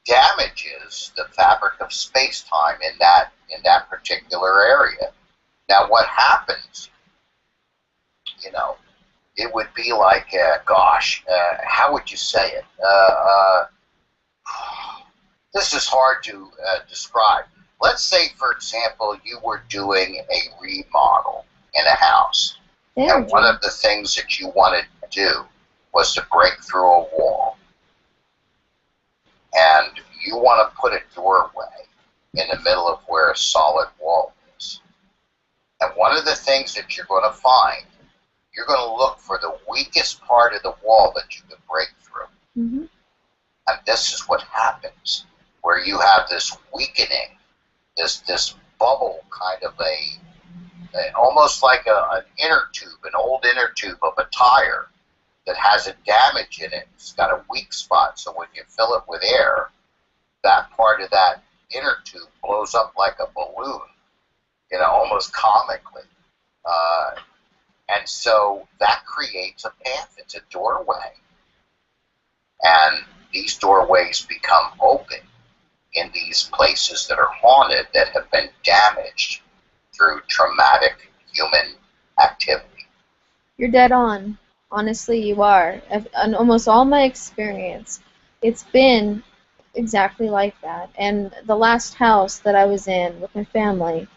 damages the fabric of space-time in that particular area. Now, what happens? It would be like, how would you say it? This is hard to describe. Let's say, for example, you were doing a remodel in a house, and one of the things that you wanted to do was to break through a wall, and you want to put a doorway in the middle of where a solid wall is. And one of the things that you're going to find, you're going to look for the weakest part of the wall that you can break through. And this is what happens, where you have this weakening, this bubble kind of almost like an inner tube, an old inner tube of a tire that has a damage in it. It's got a weak spot, so when you fill it with air, that part of that inner tube blows up like a balloon, almost comically. And so that creates a path. It's a doorway. And these doorways become open in these places that are haunted, that have been damaged through traumatic human activity. You're dead on. Honestly, you are. In almost all my experience, it's been exactly like that. And the last house that I was in with my family,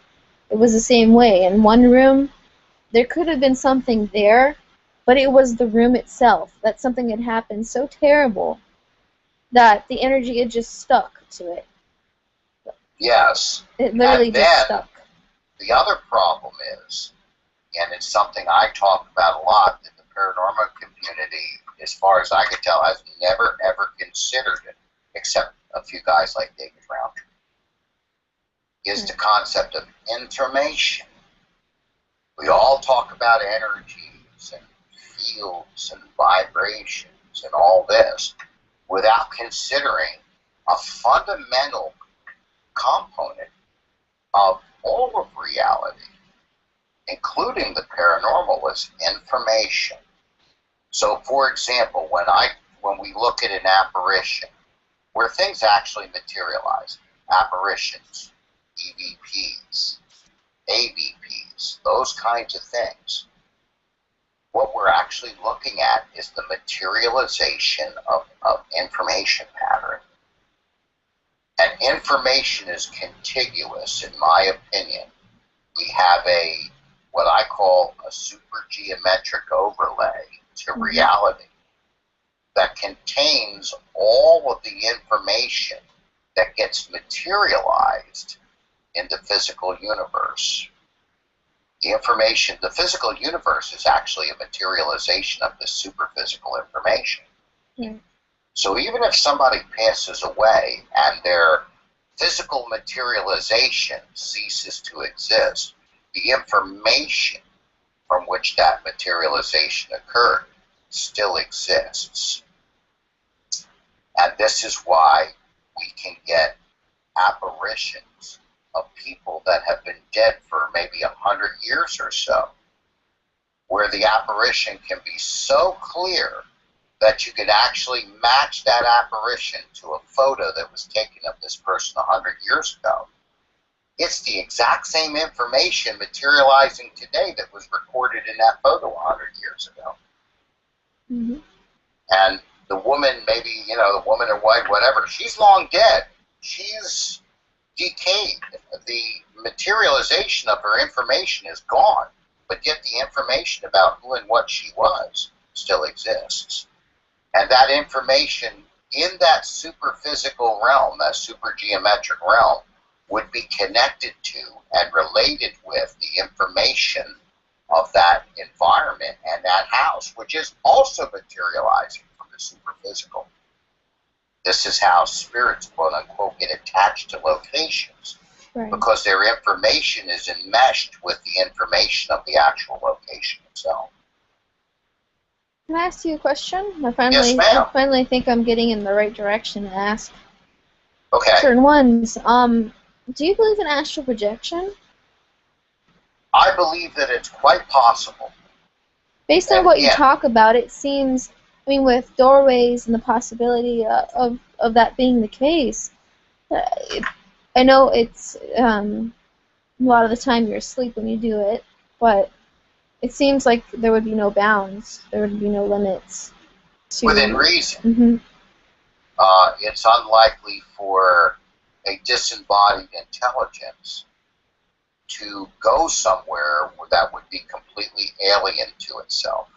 it was the same way. In one room, there could have been something there, but it was the room itself that something had happened so terrible that the energy had just stuck to it. Yes. It literally just stuck. The other problem is, and it's something I talk about a lot, that the paranormal community, as far as I can tell, has never, ever considered it, except a few guys like David Roundtree, is the concept of information. We all talk about energies and fields and vibrations and all this without considering a fundamental component of all of reality, including the paranormal, is information. So, for example, when we look at an apparition, where things actually materialize, apparitions, EVPs, AVPs, those kinds of things, what we're actually looking at is the materialization of information pattern. And information is contiguous, in my opinion. We have what I call a super geometric overlay to reality that contains all of the information that gets materialized in the physical universe. The physical universe is actually a materialization of the superphysical information. So even if somebody passes away and their physical materialization ceases to exist, the information from which that materialization occurred still exists. And this is why we can get apparitions of people that have been dead for maybe 100 years or so, where the apparition can be so clear that you can actually match that apparition to a photo that was taken of this person 100 years ago. It's the exact same information materializing today that was recorded in that photo 100 years ago. And the woman, maybe, the woman or wife, whatever, she's long dead. She's decayed. The materialization of her information is gone, but yet the information about who and what she was still exists. And that information in that superphysical realm, that supergeometric realm, would be connected to and related with the information of that environment and that house, which is also materializing from the superphysical. This is how spirits, quote unquote, get attached to locations, Right. because their information is enmeshed with the information of the actual location itself. Can I ask you a question? Yes, ma'am. I finally think I'm getting in the right direction to ask Okay. certain ones. Do you believe in astral projection? I believe that it's quite possible. Based on what you talk about, it seems, I mean, with doorways and the possibility of that being the case, I know it's a lot of the time you're asleep when you do it, but it seems like there would be no bounds, there would be no limits to... Within reason. Mm-hmm. It's unlikely for a disembodied intelligence to go somewhere that would be completely alien to itself.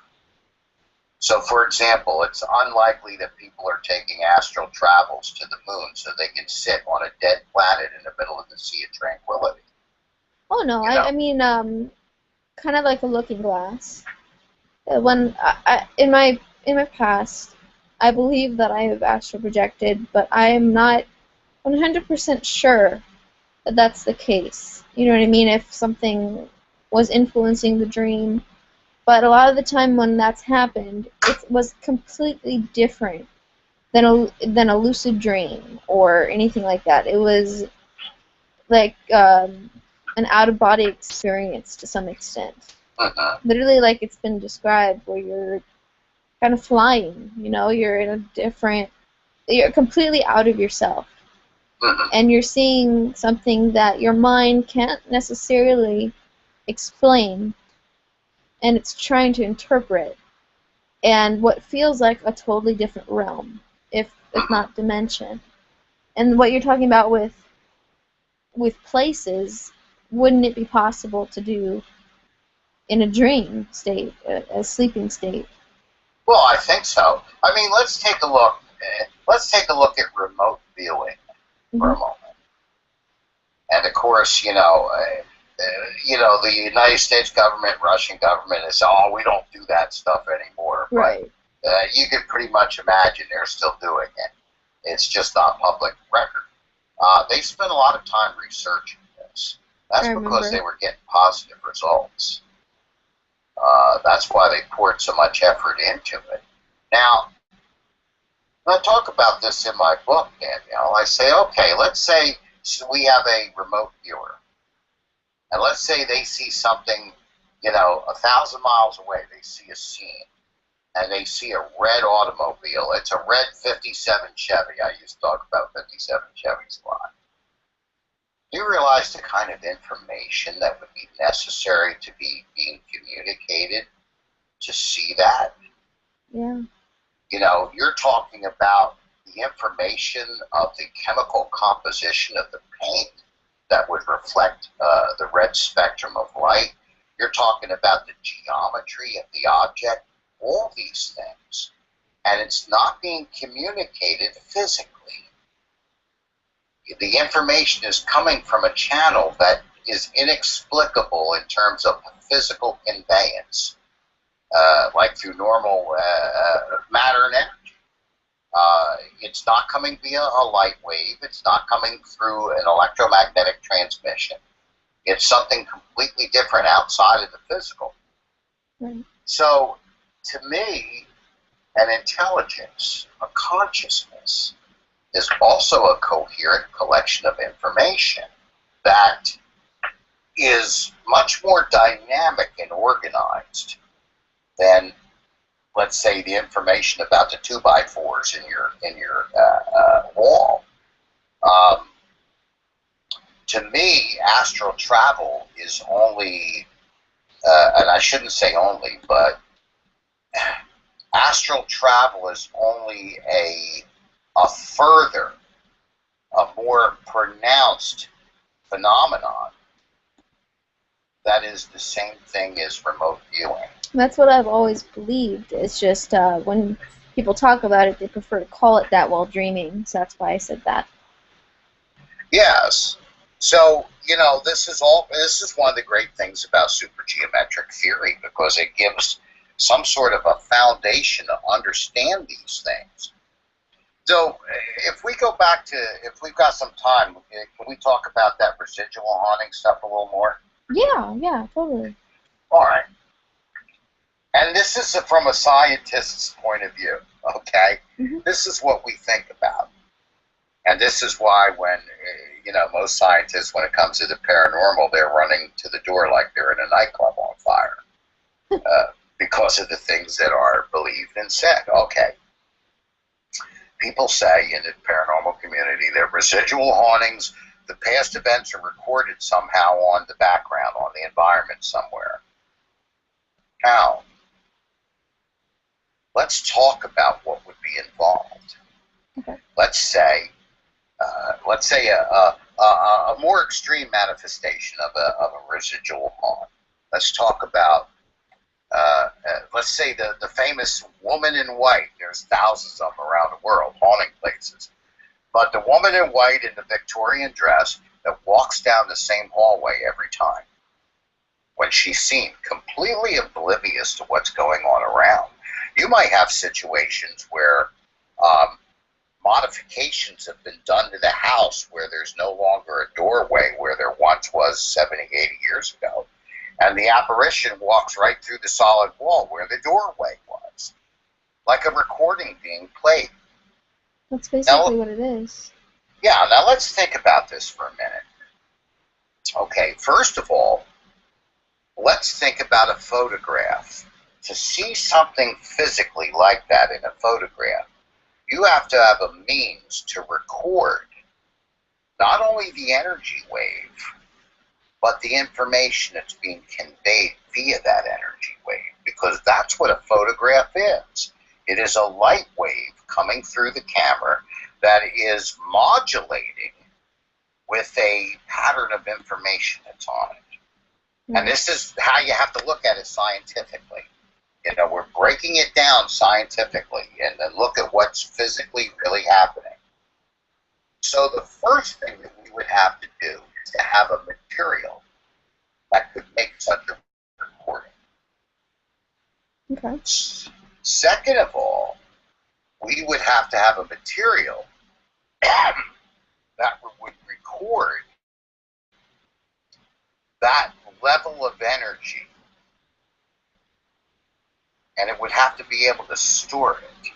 So, for example, it's unlikely that people are taking astral travels to the moon so they can sit on a dead planet in the middle of the Sea of Tranquility. Oh, no, I mean, kind of like a looking glass. When in my past, I believe that I have astral projected, but I am not 100% sure that that's the case. You know what I mean? If something was influencing the dream. But a lot of the time when that's happened, it was completely different than a lucid dream or anything like that. It was like an out-of-body experience to some extent. Literally like it's been described, where you're kind of flying, you know, you're in a different, you're completely out of yourself. And you're seeing something that your mind can't necessarily explain, and it's trying to interpret, and what feels like a totally different realm, if not dimension. And what you're talking about with places, wouldn't it be possible to do in a dream state, a sleeping state? Well, I think so. I mean, let's take a look. Let's take a look at remote viewing for a moment. And of course, you know, the United States government, Russian government is, oh, we don't do that stuff anymore. Right. But you can pretty much imagine they're still doing it. It's just not public record. They spent a lot of time researching this. That's because they were getting positive results. That's why they poured so much effort into it. Now, I talk about this in my book, Danielle. I say, okay, let's say we have a remote viewer. And let's say they see something, 1,000 miles away. They see a scene. And they see a red automobile. It's a red 57 Chevy. I used to talk about 57 Chevys a lot. Do you realize the kind of information that would be necessary to be being communicated to see that? Yeah. You're talking about the information of the chemical composition of the paint that would reflect the red spectrum of light. You're talking about the geometry of the object, all these things. And it's not being communicated physically. The information is coming from a channel that is inexplicable in terms of physical conveyance, like through normal matter and energy. It's not coming via a light wave. It's not coming through an electromagnetic transmission. It's something completely different outside of the physical. Right. So, to me, an intelligence, a consciousness, is also a coherent collection of information that is much more dynamic and organized than, let's say, the information about the 2x4s in your wall. To me, astral travel is only, and I shouldn't say only, but astral travel is only a more pronounced phenomenon that is the same thing as remote viewing. That's what I've always believed. It's just when people talk about it, they prefer to call it that while dreaming. So that's why I said that. Yes. So, this is one of the great things about supergeometric theory, because it gives some sort of a foundation to understand these things. So, if we've got some time, can we talk about that residual haunting stuff a little more? Yeah, totally. All right. And this is from a scientist's point of view, okay? Mm-hmm. This is what we think about. And this is why when, most scientists, when it comes to the paranormal, they're running to the door like they're in a nightclub on fire because of the things that are believed and said. Okay. People say in the paranormal community that residual hauntings, the past events are recorded somehow on the background, on the environment somewhere. Now, let's talk about what would be involved. Okay. Let's say a more extreme manifestation of a residual haunt. Let's talk about, let's say the famous woman in white. There's thousands of them around the world, haunting places. But the woman in white in the Victorian dress that walks down the same hallway every time, when she's seen, completely oblivious to what's going on around. You might have situations where modifications have been done to the house where there's no longer a doorway where there once was 70, 80 years ago. And the apparition walks right through the solid wall where the doorway was, like a recording being played. That's basically what it is. Yeah, now let's think about this for a minute. Okay, first of all, let's think about a photograph. To see something physically like that in a photograph, you have to have a means to record not only the energy wave, but the information that's being conveyed via that energy wave, because that's what a photograph is. It is a light wave coming through the camera that is modulating with a pattern of information that's on it. Mm-hmm. And this is how you have to look at it scientifically. We're breaking it down scientifically and then look at what's physically really happening. So the first thing that we would have to do is to have a material that could make such a recording. Okay. Second of all, we would have to have a material that would record that level of energy. And it would have to be able to store it.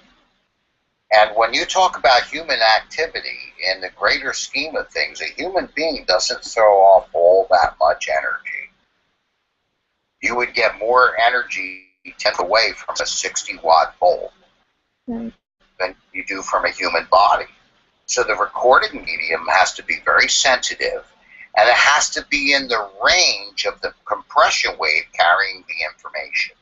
And when you talk about human activity in the greater scheme of things, a human being doesn't throw off all that much energy. You would get more energy taken away from a 60-watt bulb than you do from a human body. So the recording medium has to be very sensitive, and it has to be in the range of the compression wave carrying the information.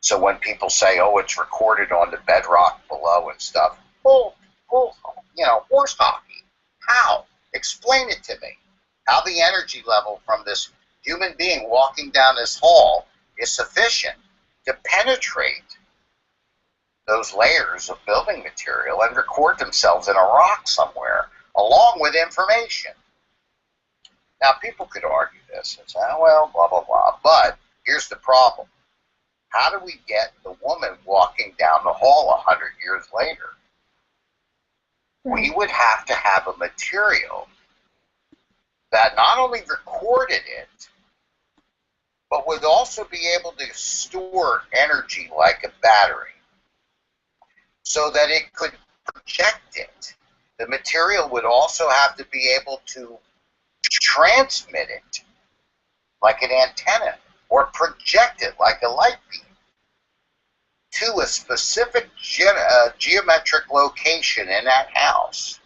So when people say, oh, it's recorded on the bedrock below and stuff, horse hockey. How? Explain it to me. How the energy level from this human being walking down this hall is sufficient to penetrate those layers of building material and record themselves in a rock somewhere, along with information. Now, people could argue this and say, oh, well, blah, blah, blah. But here's the problem. How do we get the woman walking down the hall 100 years later? We would have to have a material that not only recorded it, but would also be able to store energy like a battery so that it could project it. The material would also have to be able to transmit it like an antenna or project it like a light beam to a specific geometric location in that house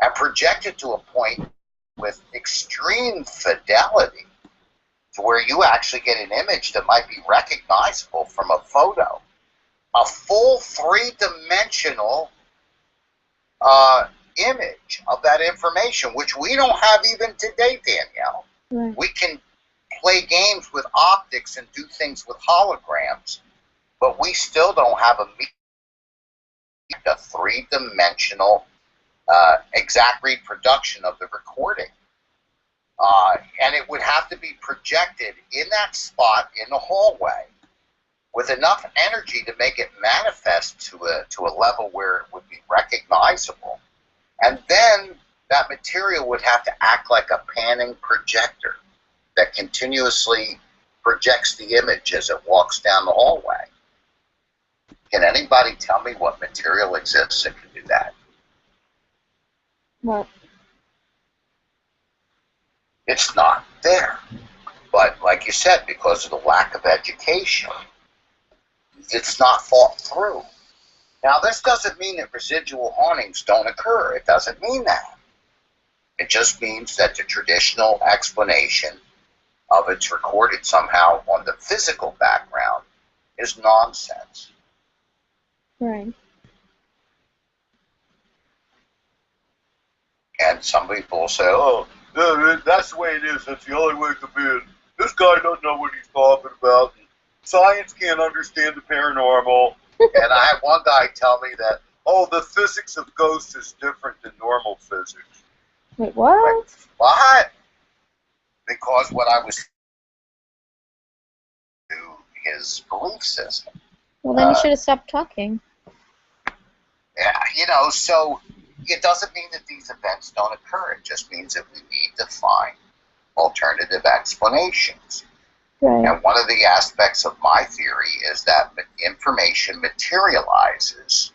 and project it to a point with extreme fidelity to where you actually get an image that might be recognizable from a photo. A full three-dimensional image of that information, which we don't have even today, Danielle. Right. We can play games with optics and do things with holograms, but we still don't have a three-dimensional exact reproduction of the recording. And it would have to be projected in that spot in the hallway with enough energy to make it manifest to a level where it would be recognizable. And then that material would have to act like a panning projector that continuously projects the image as it walks down the hallway. Can anybody tell me what material exists that can do that? What? It's not there. But like you said, because of the lack of education, it's not thought through. Now, this doesn't mean that residual hauntings don't occur. It doesn't mean that. It just means that the traditional explanation of it's recorded somehow on the physical background is nonsense. Right. And some people will say, oh, that's the way it is. That's the only way it could be. This guy doesn't know what he's talking about. Science can't understand the paranormal. And I had one guy tell me that, oh, the physics of ghosts is different than normal physics. Wait, what? Like, what? Because what I was to his belief system. Well, then you should have stopped talking. Yeah, so it doesn't mean that these events don't occur. It just means that we need to find alternative explanations. Right. And one of the aspects of my theory is that information materializes.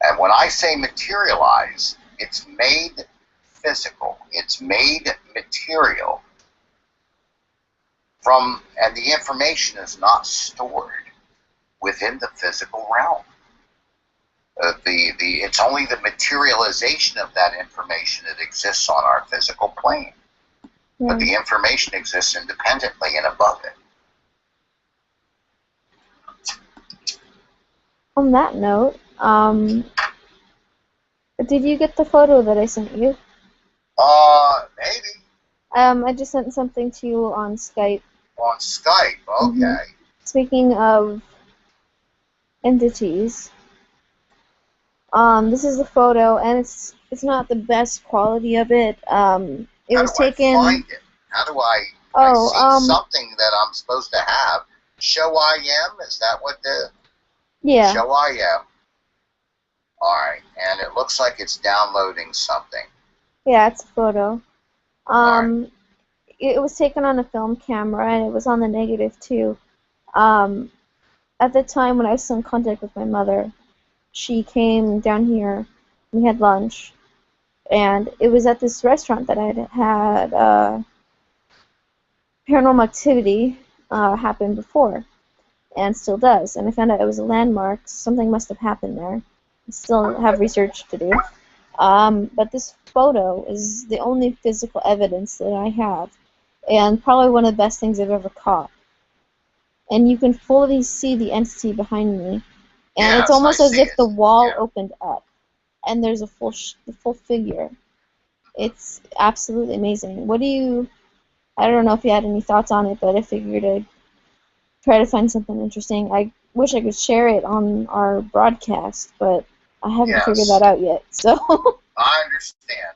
And when I say materialize, it's made physical. It's made material from, and the information is not stored within the physical realm. It's only the materialization of that information that exists on our physical plane. Right. But the information exists independently and above it. On that note, did you get the photo that I sent you? Maybe. I just sent something to you on Skype. On Skype, okay. Mm-hmm. Speaking of entities, this is the photo, and it's not the best quality of it. It was taken. How do I find it? How do I see something that I'm supposed to have? Show I am? Is that what the... Yeah. Show I am. Alright, and it looks like it's downloading something. Yeah, it's a photo. Right. It was taken on a film camera, and it was on the negative, too. At the time when I was still in contact with my mother, she came down here, we had lunch, and it was at this restaurant that I'd had paranormal activity happen before, and still does. And I found out it was a landmark. Something must have happened there. I still have research to do. But this photo is the only physical evidence that I have, and probably one of the best things I've ever caught. And you can fully see the entity behind me, and it's almost as if the wall opened up, and there's a the full figure. It's absolutely amazing. I don't know if you had any thoughts on it, but I figured I'd try to find something interesting. I wish I could share it on our broadcast, but I haven't figured that out yet. So I understand.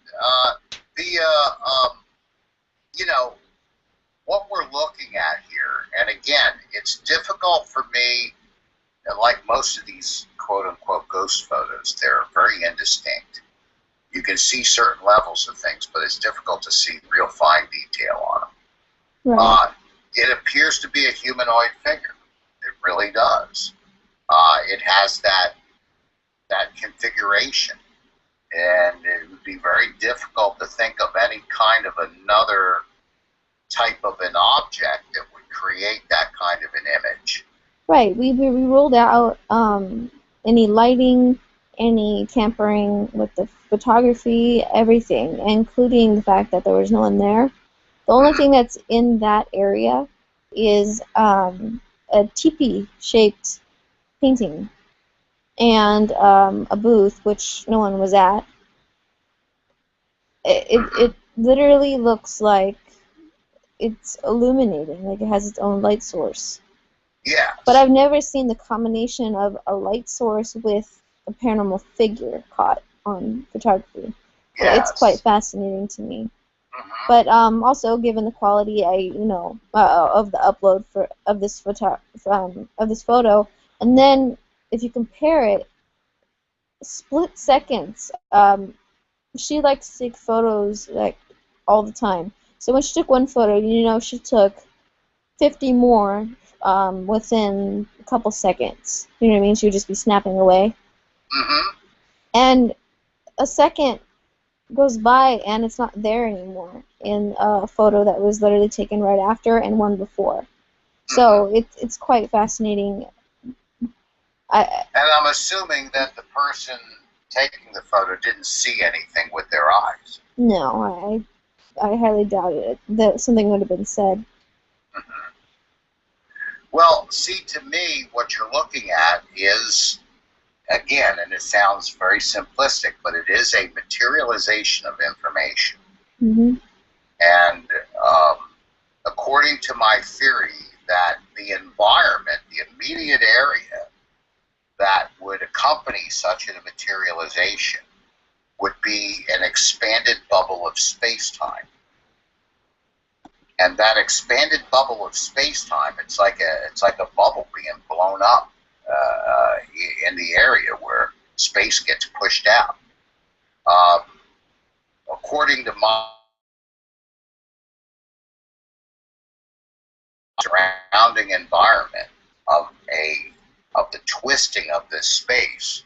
What we're looking at here, and again, it's difficult for me, and like most of these quote-unquote ghost photos, they're very indistinct. You can see certain levels of things, but it's difficult to see real fine detail on them. right. It appears to be a humanoid figure. It really does. It has that configuration, and it would be very difficult to think of any kind of another type of an object that would create that kind of an image. Right. We ruled out any lighting, any tampering with the photography, everything, including the fact that there was no one there. The only thing that's in that area is a teepee-shaped painting and a booth, which no one was at. it literally looks like it's illuminating, like it has its own light source. But Yes, I've never seen the combination of a light source with a paranormal figure caught on photography. It's quite yes. fascinating to me. Hmm. But also, given the quality, of the upload for of this photo, and then if you compare it, split seconds. She likes to take photos like all the time. So when she took one photo, she took 50 more within a couple seconds. You know what I mean? She would just be snapping away. Hmm. And a second goes by and it's not there anymore in a photo that was literally taken right after and one before. Hmm. So it's quite fascinating. I And I'm assuming that the person taking the photo didn't see anything with their eyes. no, I highly doubt it that something would have been said. Hmm. Well, see, to me, what you're looking at is, again, and it sounds very simplistic, but it is a materialization of information. Hmm. And um, according to my theory, that the environment, the immediate area that would accompany such a materialization would be an expanded bubble of space-time. And that expanded bubble of space-time, it's like a bubble being blown up in the area where space gets pushed out. Um, According to my surrounding environment of the twisting of this space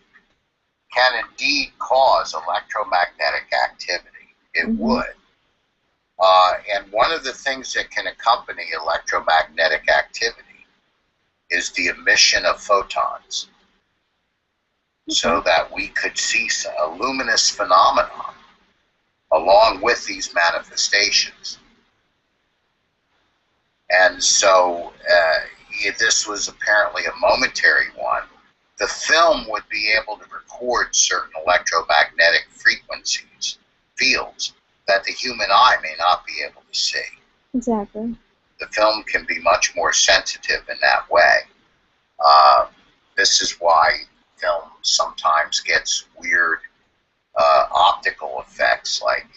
can indeed cause electromagnetic activity. It Hmm. would. And one of the things that can accompany electromagnetic activity is the emission of photons, Okay. so that we could see a luminous phenomenon along with these manifestations. And so this was apparently a momentary one. The film would be able to record certain electromagnetic frequencies, fields, that the human eye may not be able to see. Exactly. The film can be much more sensitive in that way. Uh, this is why film sometimes gets weird optical effects like,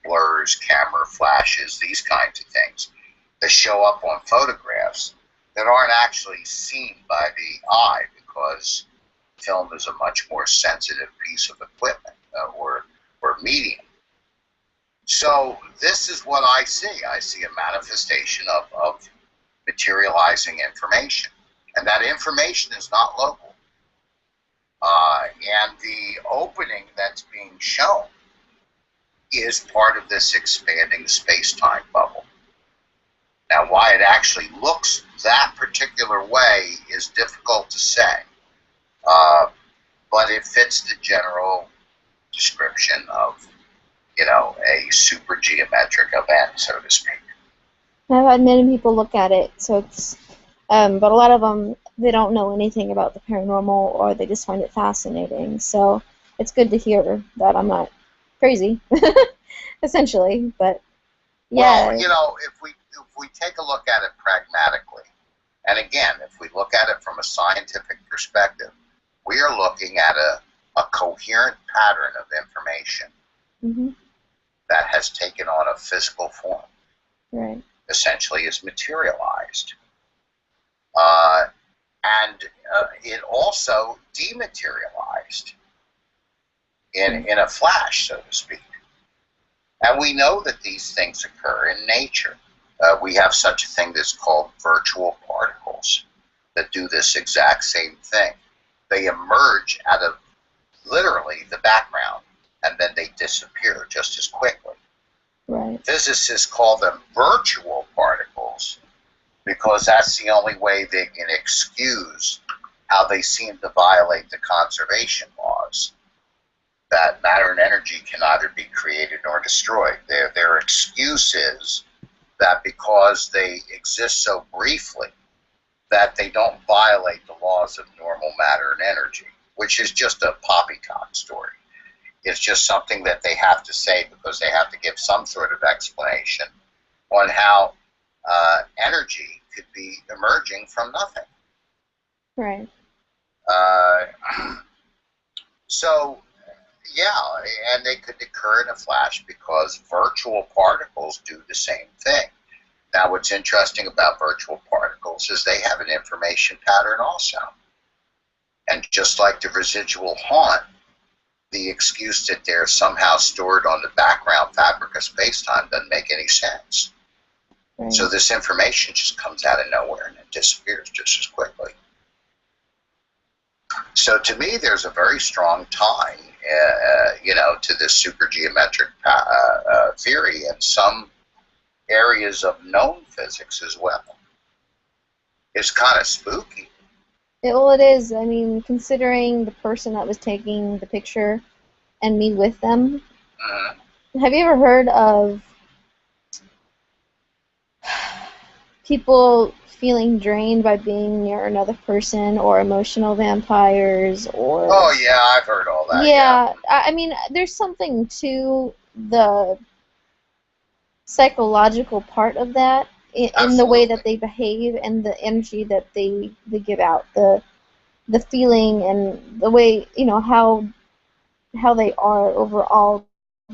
blurs, camera flashes, these kinds of things that show up on photographs that aren't actually seen by the eye, because film is a much more sensitive piece of equipment or medium. So this is what I see. I see a manifestation of materializing information. And that information is not local. And the opening that's being shown is part of this expanding space-time bubble. Now, why it actually looks that particular way is difficult to say, uh, but it fits the general description of, a super geometric event, so to speak. I've had many people look at it, so but a lot of them, they don't know anything about the paranormal or they just find it fascinating. So it's good to hear that I'm not crazy, essentially. But Well, yeah, if we take a look at it pragmatically, and again, if we look at it from a scientific perspective, we are looking at a coherent pattern of information hmm, that has taken on a physical form, right. essentially is materialized. Uh, and it also dematerialized in a flash, so to speak. And we know that these things occur in nature. We have such a thing that's called virtual particles that do this exact same thing. They emerge out of literally the background and then they disappear just as quickly. Right. Physicists call them virtual particles because that's the only way they can excuse how they seem to violate the conservation laws, that matter and energy can neither be created nor destroyed. Their excuse is that because they exist so briefly, that they don't violate the laws of normal matter and energy, which is just a poppycock story. It's just something that they have to say because they have to give some sort of explanation on how energy could be emerging from nothing. Right. Uh, so, yeah, and they could occur in a flash because virtual particles do the same thing. Now, what's interesting about virtual particles is they have an information pattern also. And just like the residual haunt, the excuse that they're somehow stored on the background fabric of space-time doesn't make any sense. Right. So this information just comes out of nowhere and it disappears just as quickly. So to me, there's a very strong tie, to this supergeometric theory in some areas of known physics as well. It's kind of spooky. Well, it is. I mean, considering the person that was taking the picture and me with them. Have you ever heard of people feeling drained by being near another person, or emotional vampires, or... Oh, yeah, I've heard all that. Yeah, I mean, there's something to the psychological part of that in the way that they behave and the energy that they give out, the feeling and the way, how they are overall,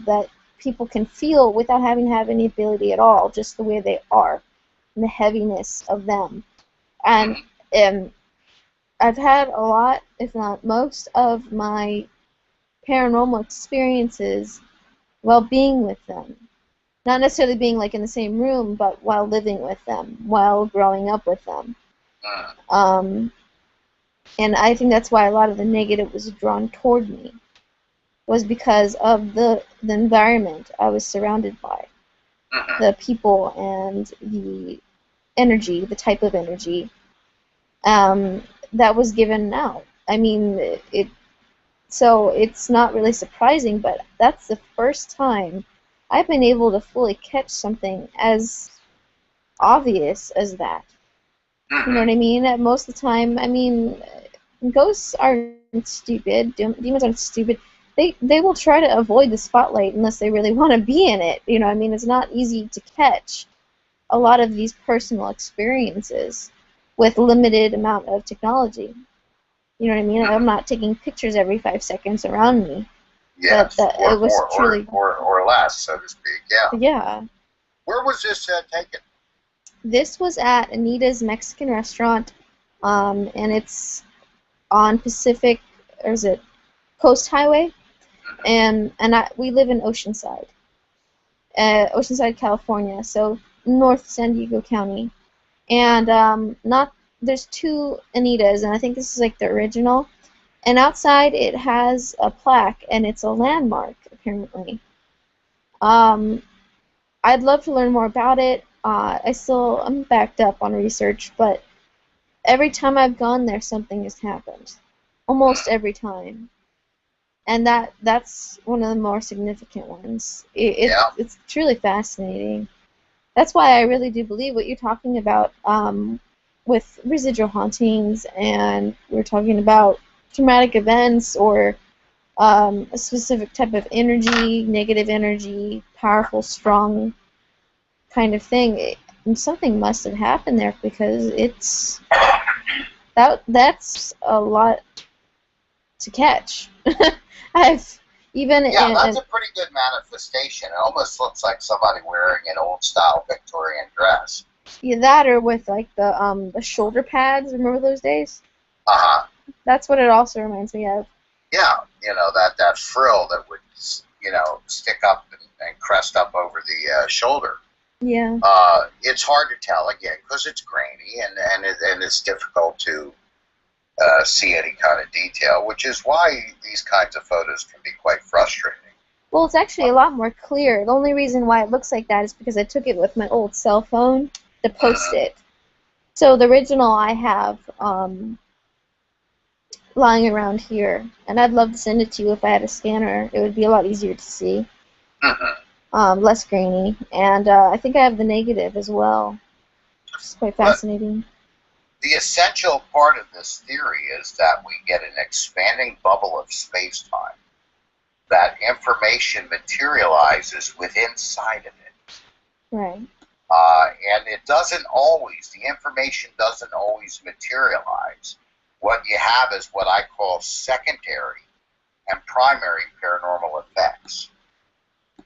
that people can feel without having to have any ability at all, just the way they are, and the heaviness of them. And I've had a lot, if not most, of my paranormal experiences while being with them. Not necessarily being like in the same room, but while living with them, while growing up with them. And I think that's why a lot of the negative was drawn toward me, was because of the environment I was surrounded by, the people and the energy, the type of energy that was given out. I mean, so it's not really surprising, but that's the first time I've been able to fully catch something as obvious as that. You know what I mean? Most of the time, I mean, ghosts aren't stupid. Demons aren't stupid. They will try to avoid the spotlight unless they really want to be in it. You know what I mean? It's not easy to catch a lot of these personal experiences with limited amount of technology. You know what I mean? I'm not taking pictures every 5 seconds around me. Yes, but it was truly... or less, so to speak, yeah. Yeah. Where was this taken? This was at Anita's Mexican restaurant, and it's on Pacific, or is it Coast Highway? And we live in Oceanside, California, so North San Diego County. And there's 2 Anitas, and I think this is like the original. And outside it has a plaque, and it's a landmark, apparently. I'd love to learn more about it. I'm backed up on research, but every time I've gone there, something has happened. Almost every time. And that's one of the more significant ones. It's truly fascinating. That's why I really do believe what you're talking about with residual hauntings, and we're talking about traumatic events or a specific type of energy, negative energy, powerful, strong kind of thing. Something must have happened there, because that's a lot to catch. That's a pretty good manifestation. It almost looks like somebody wearing an old style Victorian dress. Yeah, that, or with like the shoulder pads. Remember those days? That's what it also reminds me of. Yeah, that frill that would stick up and crest up over the shoulder. Yeah. It's hard to tell again because it's grainy and it's difficult to see any kind of detail, which is why these kinds of photos can be quite frustrating. Well, it's actually a lot more clear. The only reason why it looks like that is because I took it with my old cell phone to post it. So the original I have lying around here, and I'd love to send it to you if I had a scanner. It would be a lot easier to see. Less grainy. And I think I have the negative as well, which is quite fascinating. The essential part of this theory is that we get an expanding bubble of space-time. that information materializes within inside of it. Right. And it doesn't always, the information doesn't always materialize. What you have is what I call secondary and primary paranormal effects.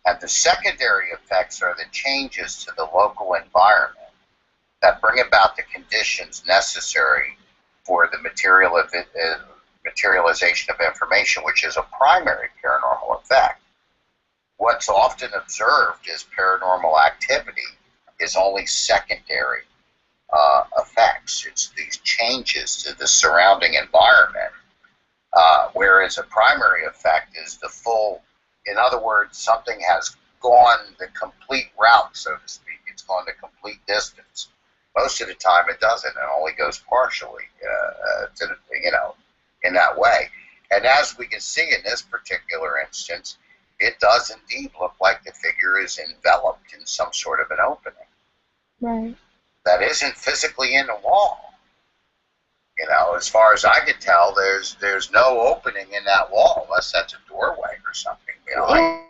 And the secondary effects are the changes to the local environment that bring about the conditions necessary for the materialization of information, which is a primary paranormal effect. What's often observed as paranormal activity is only secondary effects. It's these changes to the surrounding environment, whereas a primary effect is the full, in other words, something has gone the complete route, so to speak. It's gone the complete distance. Most of the time it doesn't. It only goes partially, in that way. And as we can see in this particular instance, it does indeed look like the figure is enveloped in some sort of an opening. Right. That isn't physically in the wall. As far as I can tell, there's no opening in that wall unless that's a doorway or something. Yeah.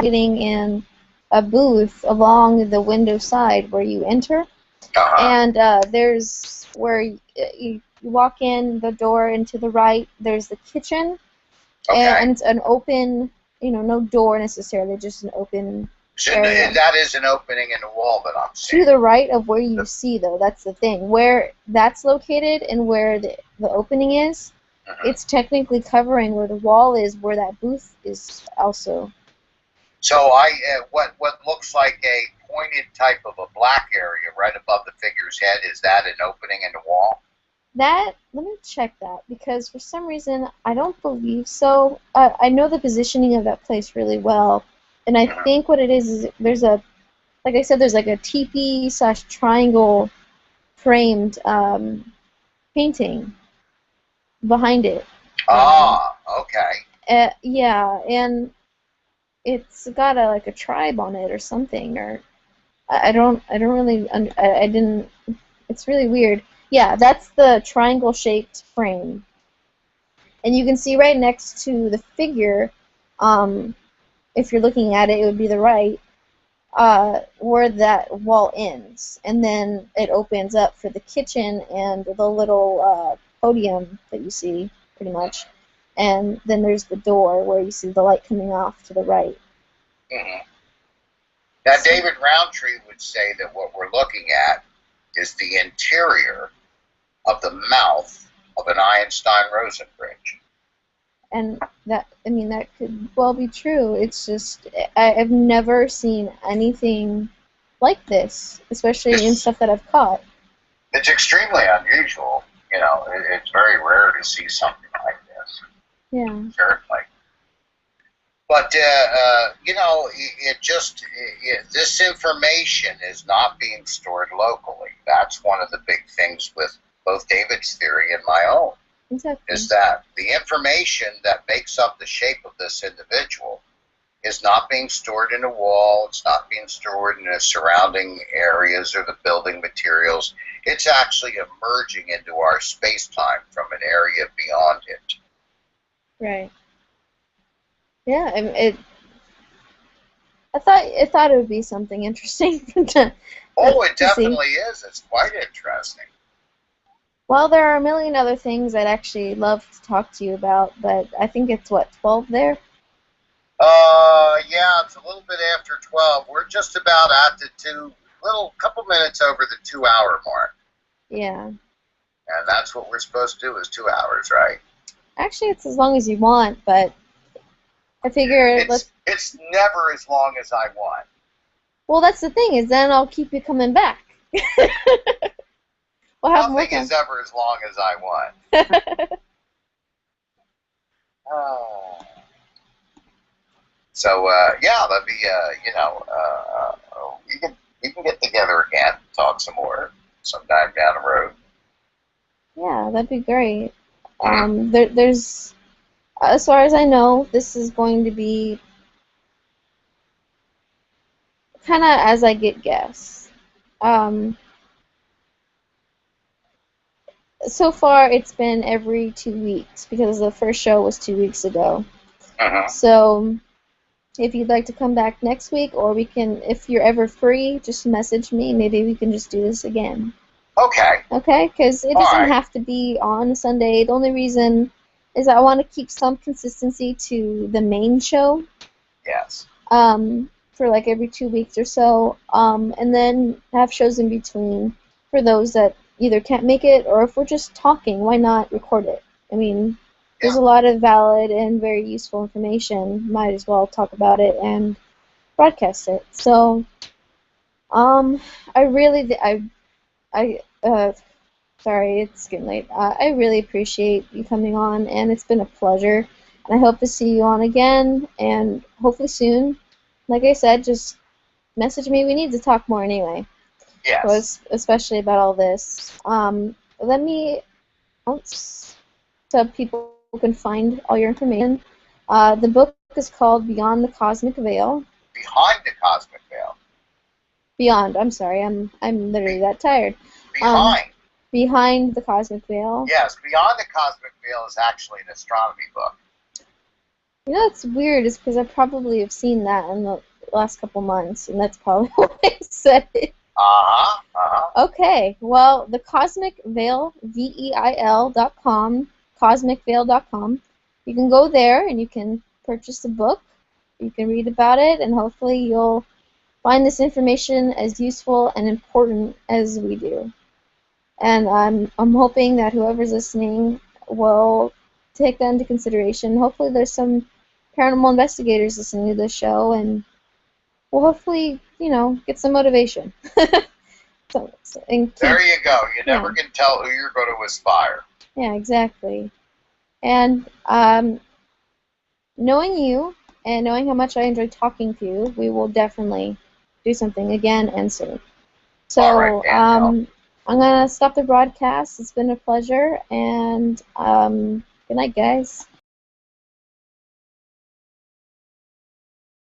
Getting in a booth along the window side where you enter, and there's where you walk in the door, and to the right there's the kitchen, and it's an open, no door necessarily, just an open area. And that is an opening in the wall that I'm seeing. To the right of where you see, though, that's the thing. Where that's located and where the opening is, it's technically covering where the wall is, where that booth is also. So what looks like a pointed type of a black area right above the figure's head, is that an opening in the wall? Let me check that, because for some reason I don't believe so. I know the positioning of that place really well, and I think what it is there's a, like I said, there's like a teepee / triangle framed painting behind it. Okay. Yeah, and it's got like a tribe on it or something, or I don't really, I didn't, it's really weird. Yeah, that's the triangle-shaped frame. And you can see right next to the figure, if you're looking at it, it would be the right, where that wall ends. And then it opens up for the kitchen and the little podium that you see, pretty much. And then there's the door where you see the light coming off to the right. Now, David Roundtree would say that what we're looking at is the interior of the mouth of an Einstein-Rosen bridge. And that could well be true. It's just, I've never seen anything like this, especially in stuff that I've caught. It's extremely unusual. It's very rare to see something like this. Yeah. Certainly. But, this information is not being stored locally. That's one of the big things with both David's theory and my own. Exactly. Is that the information that makes up the shape of this individual is not being stored in a wall. It's not being stored in the surrounding areas or the building materials. It's actually emerging into our space-time from an area beyond it. Right. Yeah, I thought it would be something interesting to it definitely is. It's quite interesting. Well, there are a million other things I'd actually love to talk to you about, but I think it's, 12 there? Yeah, it's a little bit after 12. We're just about at the couple minutes over the 2-hour mark. Yeah. And that's what we're supposed to do, is 2 hours, right? Actually, it's as long as you want, but I figure it's never as long as I want. Well, that's the thing, is then I'll keep you coming back. We'll have Nothing is ever as long as I want. So, that'd be, we can get together again and talk some more sometime down the road. Yeah, that'd be great. There's, as far as I know, this is going to be kind of as I get guess. So far, it's been every 2 weeks because the first show was 2 weeks ago. Uh-huh. So if you'd like to come back next week, or we can, if you're ever free, just message me. Maybe we can just do this again. Okay. Okay? Because it All doesn't right. have to be on a Sunday. The only reason is I want to keep some consistency to the main show. Yes. For like every 2 weeks or so, and then have shows in between for those that either can't make it, or if we're just talking, why not record it? I mean, there's Yeah. a lot of valid and very useful information. Might as well talk about it and broadcast it. So, I really, I, sorry, it's getting late. I really appreciate you coming on, and it's been a pleasure. And I hope to see you on again, and hopefully soon. Like I said, just message me. We need to talk more anyway, Yes. was especially about all this. Let me announce so people can find all your information. The book is called Beyond the Cosmic Veil. Behind the cosmic veil. Beyond. I'm sorry. I'm literally that tired. Um, Behind. Behind the Cosmic Veil. Yes. Beyond the cosmic veil is actually an astronomy book. You know what's weird is because I probably have seen that in the last couple months, and that's probably why I said it. Uh-huh. Uh-huh. Okay, well, the Cosmic Veil, veil.com, cosmicveil.com. You can go there and you can purchase the book. You can read about it, and hopefully you'll find this information as useful and important as we do. And I'm hoping that whoever's listening will take that into consideration. Hopefully there's some paranormal investigators listening to this show, and we'll hopefully, get some motivation. And keep, There you go. You yeah, never can tell who you're going to aspire. yeah, exactly. And knowing you and knowing how much I enjoy talking to you, we will definitely do something again and soon. All right, So Danielle. I'm gonna stop the broadcast. It's been a pleasure, and good night, guys.